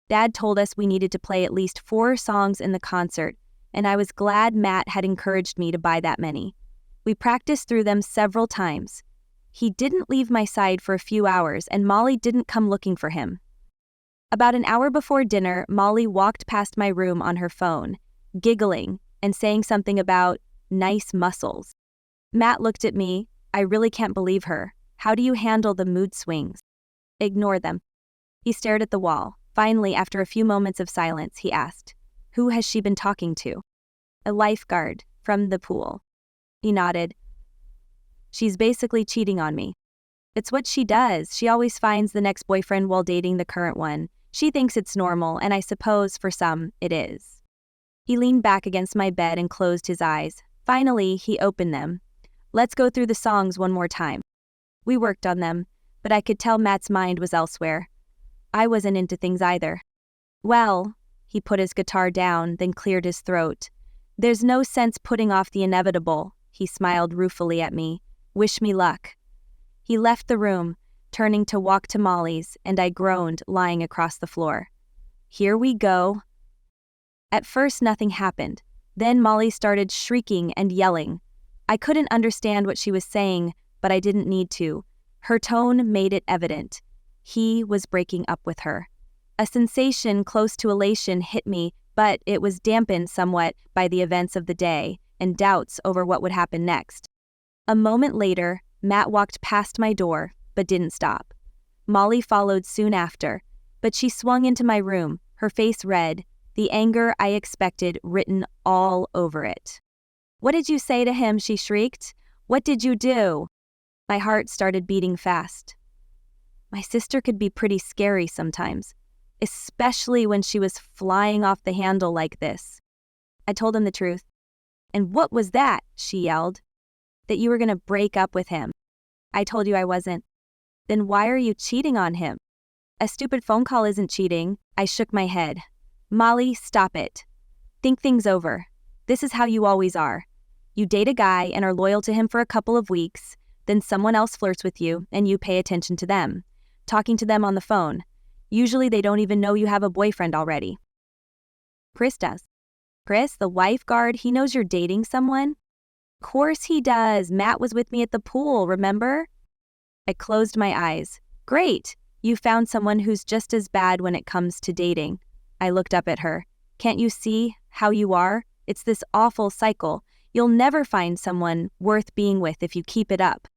Speaker 1: Dad told us we needed to play at least 4 songs in the concert, and I was glad Matt had encouraged me to buy that many. We practiced through them several times. He didn't leave my side for a few hours, and Molly didn't come looking for him. About an hour before dinner, Molly walked past my room on her phone, giggling and saying something about nice muscles. Matt looked at me. I really can't believe her. How do you handle the mood swings? Ignore them. He stared at the wall. Finally, after a few moments of silence, he asked, "Who has she been talking to?" "A lifeguard from the pool." He nodded. "She's basically cheating on me." "It's what she does. She always finds the next boyfriend while dating the current one. She thinks it's normal, and I suppose for some, it is." He leaned back against my bed and closed his eyes. Finally, he opened them. "Let's go through the songs one more time." We worked on them, but I could tell Matt's mind was elsewhere. I wasn't into things either. "Well," he put his guitar down, then cleared his throat. "There's no sense putting off the inevitable." He smiled ruefully at me. "Wish me luck." He left the room, turning to walk to Molly's, and I groaned, lying across the floor. "Here we go." At first, nothing happened. Then Molly started shrieking and yelling. I couldn't understand what she was saying, but I didn't need to. Her tone made it evident. He was breaking up with her. A sensation close to elation hit me, but it was dampened somewhat by the events of the day and doubts over what would happen next. A moment later, Matt walked past my door, but didn't stop. Molly followed soon after, but she swung into my room, her face red, the anger I expected written all over it. "What did you say to him?" she shrieked. "What did you do?" My heart started beating fast. My sister could be pretty scary sometimes, especially when she was flying off the handle like this. I told him the truth. "And what was that?" she yelled. "That you were going to break up with him." "I told you I wasn't." "Then why are you cheating on him?" "A stupid phone call isn't cheating." I shook my head. "Molly, stop it. Think things over. This is how you always are. You date a guy and are loyal to him for a couple of weeks, then someone else flirts with you and you pay attention to them, talking to them on the phone. Usually they don't even know you have a boyfriend already." "Chris does." "Chris, the lifeguard, he knows you're dating someone?" "Of course he does. Matt was with me at the pool, remember?" I closed my eyes. "Great. You found someone who's just as bad when it comes to dating." I looked up at her. "Can't you see how you are? It's this awful cycle. You'll never find someone worth being with if you keep it up."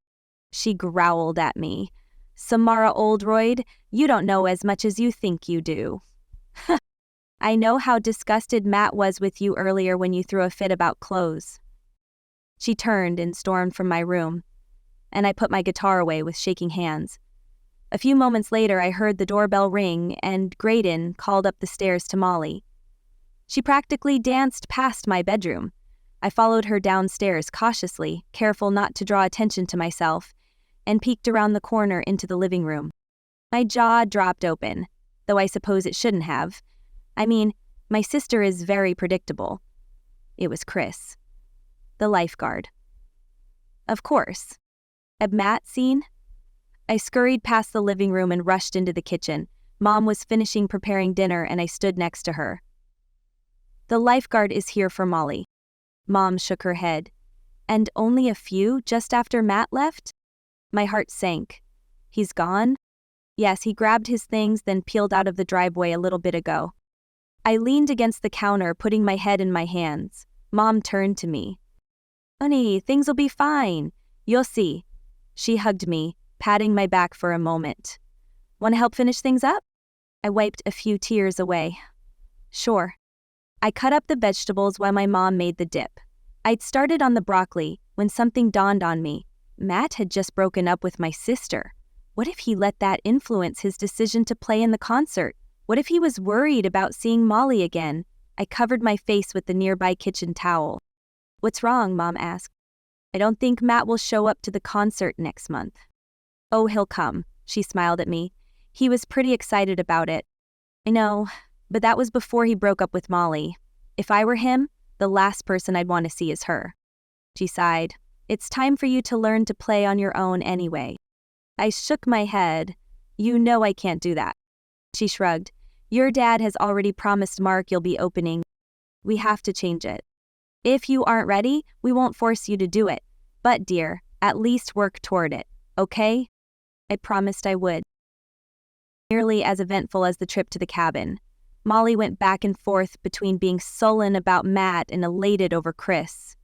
Speaker 1: She growled at me. "Samara Oldroyd, you don't know as much as you think you do." "I know how disgusted Matt was with you earlier when you threw a fit about clothes." She turned and stormed from my room, and I put my guitar away with shaking hands. A few moments later, I heard the doorbell ring, and Graydon called up the stairs to Molly. She practically danced past my bedroom. I followed her downstairs cautiously, careful not to draw attention to myself, and peeked around the corner into the living room. My jaw dropped open, though I suppose it shouldn't have. I mean, my sister is very predictable. It was Chris, the lifeguard. Of course. Had Matt seen? I scurried past the living room and rushed into the kitchen. Mom was finishing preparing dinner and I stood next to her. "The lifeguard is here for Molly." Mom shook her head. "And only a few just after Matt left?" My heart sank. "He's gone?" "Yes, he grabbed his things, then peeled out of the driveway a little bit ago." I leaned against the counter, putting my head in my hands. Mom turned to me. "Honey, things'll be fine. You'll see." She hugged me, patting my back for a moment. "Want to help finish things up?" I wiped a few tears away. "Sure." I cut up the vegetables while my mom made the dip. I'd started on the broccoli when something dawned on me. Matt had just broken up with my sister. What if he let that influence his decision to play in the concert? What if he was worried about seeing Molly again? I covered my face with the nearby kitchen towel. "What's wrong?" Mom asked. "I don't think Matt will show up to the concert next month." "Oh, he'll come." She smiled at me. He was pretty excited about it. I know, but that was before he broke up with Molly. If I were him, the last person I'd want to see is her. She sighed. It's time for you to learn to play on your own anyway. I shook my head. You know I can't do that. She shrugged. Your dad has already promised Mark you'll be opening. We have to change it. If you aren't ready, we won't force you to do it. But dear, at least work toward it, okay? I promised I would. Nearly as eventful as the trip to the cabin. Molly went back and forth between being sullen about Matt and elated over Chris.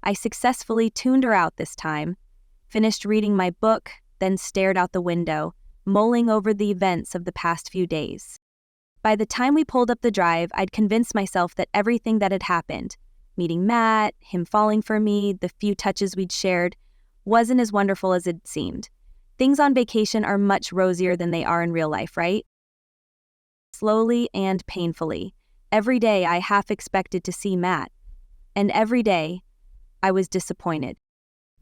Speaker 1: I successfully tuned her out this time, finished reading my book, then stared out the window, mulling over the events of the past few days. By the time we pulled up the drive, I'd convinced myself that everything that had happened, meeting Matt, him falling for me, the few touches we'd shared, wasn't as wonderful as it seemed. Things on vacation are much rosier than they are in real life, right? Slowly and painfully, every day I half expected to see Matt, and every day I was disappointed.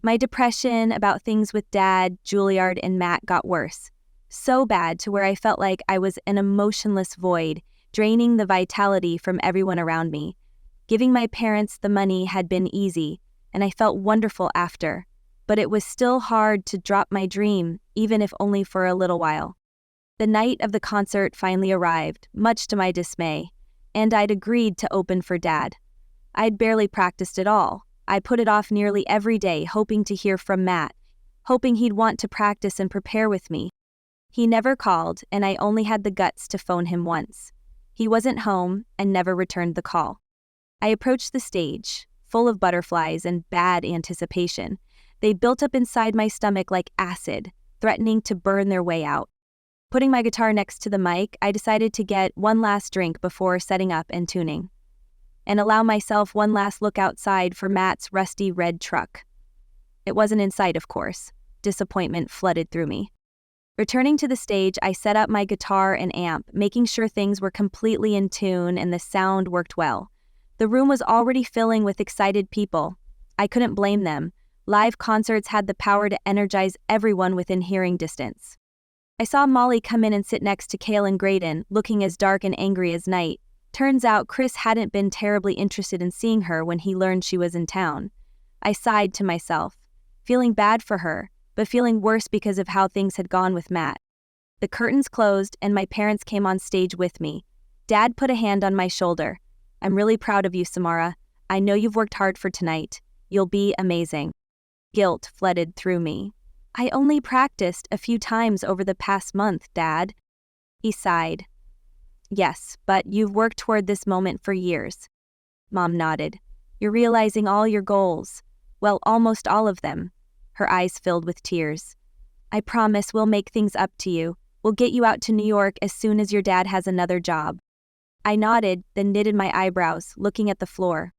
Speaker 1: My depression about things with Dad, Juilliard, and Matt got worse. So bad to where I felt like I was an emotionless void, draining the vitality from everyone around me. Giving my parents the money had been easy, and I felt wonderful after, but it was still hard to drop my dream, even if only for a little while. The night of the concert finally arrived, much to my dismay, and I'd agreed to open for Dad. I'd barely practiced at all. I put it off nearly every day, hoping to hear from Matt, hoping he'd want to practice and prepare with me. He never called, and I only had the guts to phone him once. He wasn't home and never returned the call. I approached the stage, full of butterflies and bad anticipation. They built up inside my stomach like acid, threatening to burn their way out. Putting my guitar next to the mic, I decided to get one last drink before setting up and tuning, and allow myself one last look outside for Matt's rusty red truck. It wasn't in sight, of course. Disappointment flooded through me. Returning to the stage, I set up my guitar and amp, making sure things were completely in tune and the sound worked well. The room was already filling with excited people. I couldn't blame them. Live concerts had the power to energize everyone within hearing distance. I saw Molly come in and sit next to Cale and Graydon, looking as dark and angry as night. Turns out Chris hadn't been terribly interested in seeing her when he learned she was in town. I sighed to myself, feeling bad for her, but feeling worse because of how things had gone with Matt. The curtains closed and my parents came on stage with me. Dad put a hand on my shoulder. I'm really proud of you, Samara. I know you've worked hard for tonight. You'll be amazing. Guilt flooded through me. I only practiced a few times over the past month, Dad. He sighed. Yes, but you've worked toward this moment for years. Mom nodded. You're realizing all your goals. Well, almost all of them. Her eyes filled with tears. I promise we'll make things up to you. We'll get you out to New York as soon as your dad has another job. I nodded, then knitted my eyebrows, looking at the floor.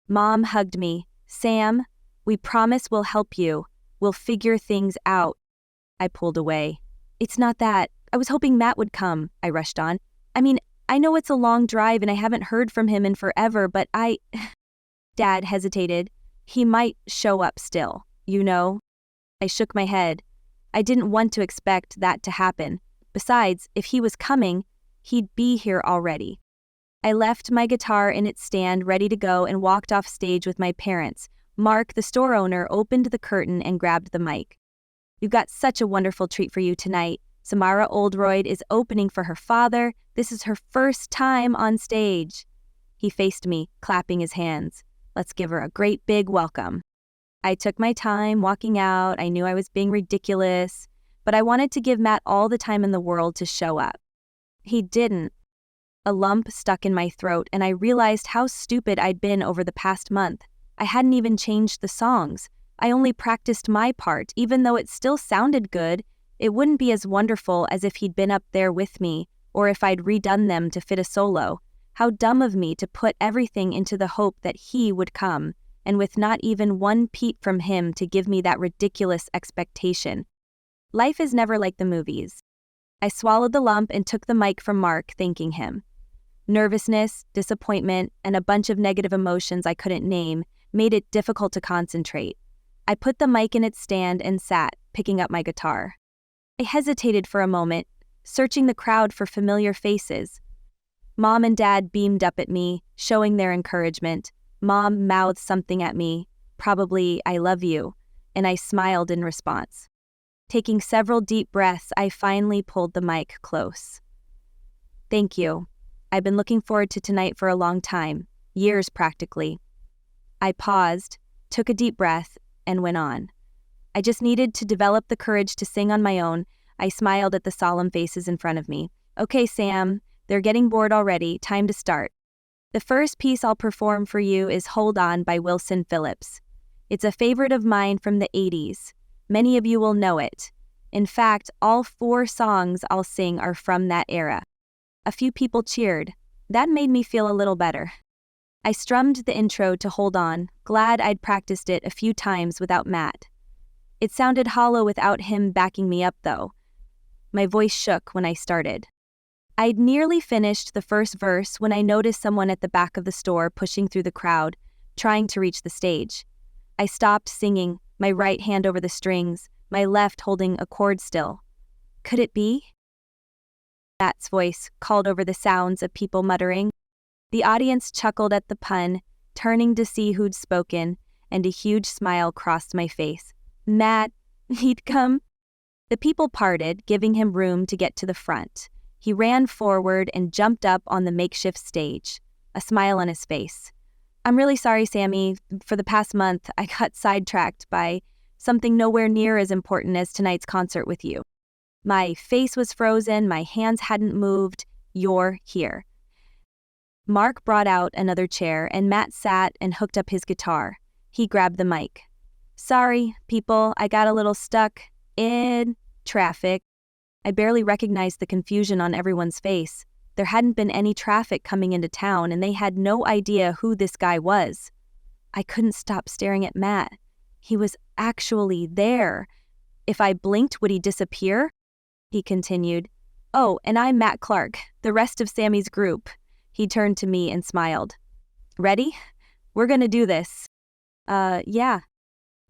Speaker 1: Mom hugged me. Sam, we promise we'll help you. We'll figure things out. I pulled away. It's not that. I was hoping Matt would come, I rushed on. I mean, I know it's a long drive and I haven't heard from him in forever, but Dad hesitated. He might show up still, you know? I shook my head. I didn't want to expect that to happen. Besides, if he was coming, he'd be here already. I left my guitar in its stand ready to go and walked off stage with my parents. Mark, the store owner, opened the curtain and grabbed the mic. We've got such a wonderful treat for you tonight. Samara Oldroyd is opening for her father. This is her first time on stage. He faced me, clapping his hands. Let's give her a great big welcome. I took my time walking out. I knew I was being ridiculous, but I wanted to give Matt all the time in the world to show up. He didn't. A lump stuck in my throat, and I realized how stupid I'd been over the past month. I hadn't even changed the songs. I only practiced my part. Even though it still sounded good, it wouldn't be as wonderful as if he'd been up there with me, or if I'd redone them to fit a solo. How dumb of me to put everything into the hope that he would come, and with not even one peep from him to give me that ridiculous expectation. Life is never like the movies. I swallowed the lump and took the mic from Mark, thanking him. Nervousness, disappointment, and a bunch of negative emotions I couldn't name made it difficult to concentrate. I put the mic in its stand and sat, picking up my guitar. I hesitated for a moment, searching the crowd for familiar faces. Mom and Dad beamed up at me, showing their encouragement. Mom mouthed something at me, probably "I love you," and I smiled in response. Taking several deep breaths, I finally pulled the mic close. "Thank you. I've been looking forward to tonight for a long time, years practically." I paused, took a deep breath, and went on. I just needed to develop the courage to sing on my own. I smiled at the solemn faces in front of me. "Okay, Sam, they're getting bored already. Time to start. The first piece I'll perform for you is Hold On by Wilson Phillips. It's a favorite of mine from the 80s. Many of you will know it. In fact, all 4 songs I'll sing are from that era." A few people cheered. That made me feel a little better. I strummed the intro to Hold On, glad I'd practiced it a few times without Matt. It sounded hollow without him backing me up, though. My voice shook when I started. I'd nearly finished the first verse when I noticed someone at the back of the store pushing through the crowd, trying to reach the stage. I stopped singing, my right hand over the strings, my left holding a chord still. Could it be? Matt's voice called over the sounds of people muttering. The audience chuckled at the pun, turning to see who'd spoken, and a huge smile crossed my face. Matt, he'd come. The people parted, giving him room to get to the front. He ran forward and jumped up on the makeshift stage, a smile on his face. "I'm really sorry, Sammy. For the past month, I got sidetracked by something nowhere near as important as tonight's concert with you." My face was frozen, my hands hadn't moved. "You're here." Mark brought out another chair, and Matt sat and hooked up his guitar. He grabbed the mic. "Sorry, people, I got a little stuck in traffic." I barely recognized the confusion on everyone's face. There hadn't been any traffic coming into town, and they had no idea who this guy was. I couldn't stop staring at Matt. He was actually there. If I blinked, would he disappear? He continued. "Oh, and I'm Matt Clark, the rest of Sammy's group." He turned to me and smiled. "Ready? We're gonna do this." Yeah."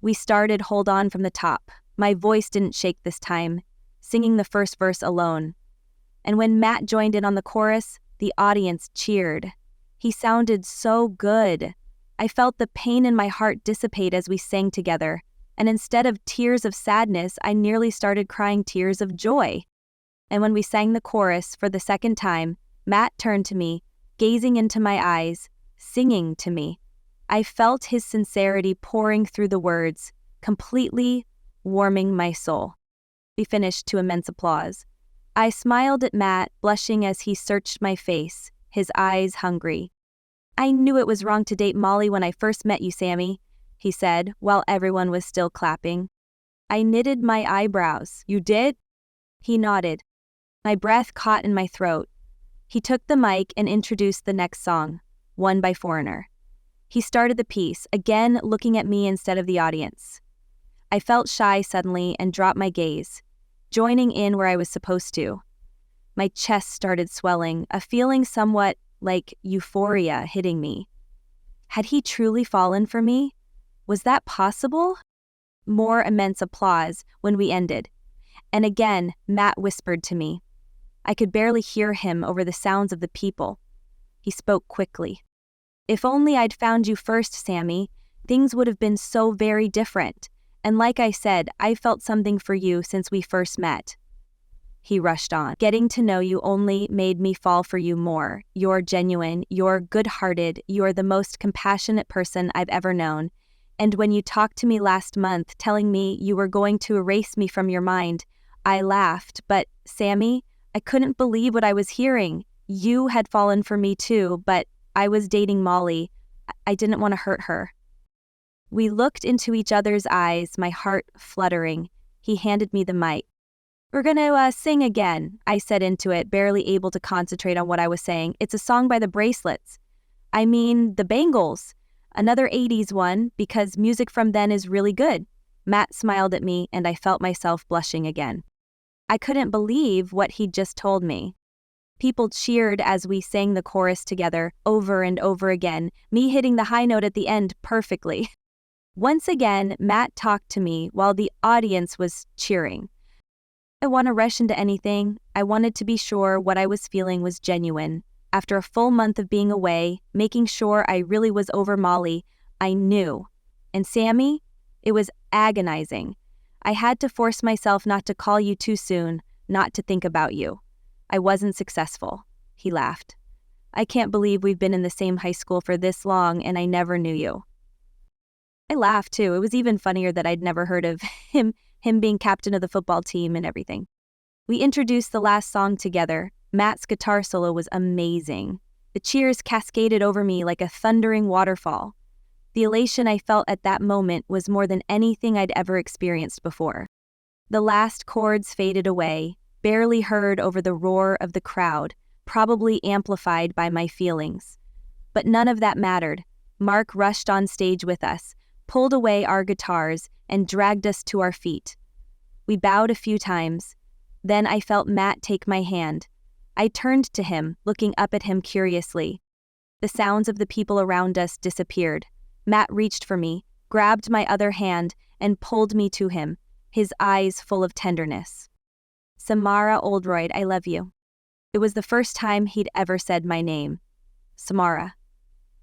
Speaker 1: We started Hold On from the top. My voice didn't shake this time, singing the first verse alone. And when Matt joined in on the chorus, the audience cheered. He sounded so good. I felt the pain in my heart dissipate as we sang together, and instead of tears of sadness, I nearly started crying tears of joy. And when we sang the chorus for the second time, Matt turned to me, gazing into my eyes, singing to me. I felt his sincerity pouring through the words, completely warming my soul. We finished to immense applause. I smiled at Matt, blushing as he searched my face, his eyes hungry. "I knew it was wrong to date Molly when I first met you, Sammy," he said, while everyone was still clapping. I knitted my eyebrows. "You did?" He nodded. My breath caught in my throat. He took the mic and introduced the next song, One by Foreigner. He started the piece, again looking at me instead of the audience. I felt shy suddenly and dropped my gaze, joining in where I was supposed to. My chest started swelling, a feeling somewhat like euphoria hitting me. Had he truly fallen for me? Was that possible? More immense applause when we ended. And again, Matt whispered to me. I could barely hear him over the sounds of the people. He spoke quickly. "If only I'd found you first, Sammy, things would have been so very different. And like I said, I felt something for you since we first met." He rushed on. "Getting to know you only made me fall for you more. You're genuine, you're good-hearted, you're the most compassionate person I've ever known. And when you talked to me last month telling me you were going to erase me from your mind, I laughed, but Sammy, I couldn't believe what I was hearing. You had fallen for me too, but I was dating Molly. I didn't want to hurt her." We looked into each other's eyes, my heart fluttering. He handed me the mic. "We're gonna sing again," I said into it, barely able to concentrate on what I was saying. "It's a song by the Bracelets. I mean, the Bangles. Another 80s one, because music from then is really good." Matt smiled at me, and I felt myself blushing again. I couldn't believe what he'd just told me. People cheered as we sang the chorus together, over and over again, me hitting the high note at the end perfectly. Once again, Matt talked to me while the audience was cheering. I want to rush into anything. I wanted to be sure what I was feeling was genuine. After a full month of being away, making sure I really was over Molly, I knew. And Sammy? It was agonizing. I had to force myself not to call you too soon, not to think about you. I wasn't successful. He laughed. I can't believe we've been in the same high school for this long and I never knew you. I laughed too. It was even funnier that I'd never heard of him being captain of the football team and everything. We introduced the last song together. Matt's guitar solo was amazing. The cheers cascaded over me like a thundering waterfall. The elation I felt at that moment was more than anything I'd ever experienced before. The last chords faded away, barely heard over the roar of the crowd, probably amplified by my feelings. But none of that mattered. Mark rushed on stage with us, pulled away our guitars, and dragged us to our feet. We bowed a few times. Then I felt Matt take my hand. I turned to him, looking up at him curiously. The sounds of the people around us disappeared. Matt reached for me, grabbed my other hand, and pulled me to him, his eyes full of tenderness. Samara Oldroyd, I love you. It was the first time he'd ever said my name. Samara.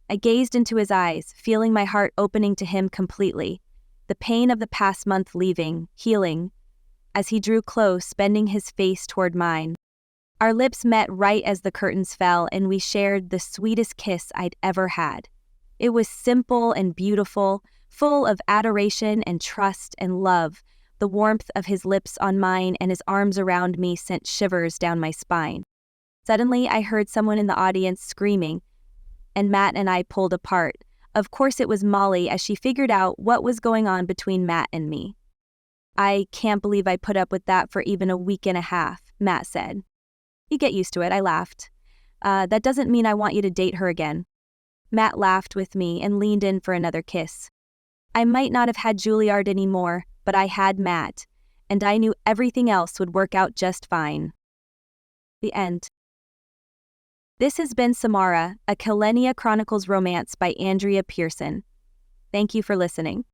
Speaker 1: I gazed into his eyes, feeling my heart opening to him completely. The pain of the past month leaving, healing, as he drew close, bending his face toward mine. Our lips met right as the curtains fell, and we shared the sweetest kiss I'd ever had. It was simple and beautiful, full of adoration and trust and love. The warmth of his lips on mine and his arms around me sent shivers down my spine. Suddenly, I heard someone in the audience screaming, and Matt and I pulled apart. Of course it was Molly, as she figured out what was going on between Matt and me. I can't believe I put up with that for even a week and a half, Matt said. You get used to it, I laughed. That doesn't mean I want you to date her again. Matt laughed with me and leaned in for another kiss. I might not have had Juilliard anymore, but I had Matt, and I knew everything else would work out just fine. The end. This has been Samara, a Kilenya Chronicles romance by Andrea Pearson. Thank you for listening.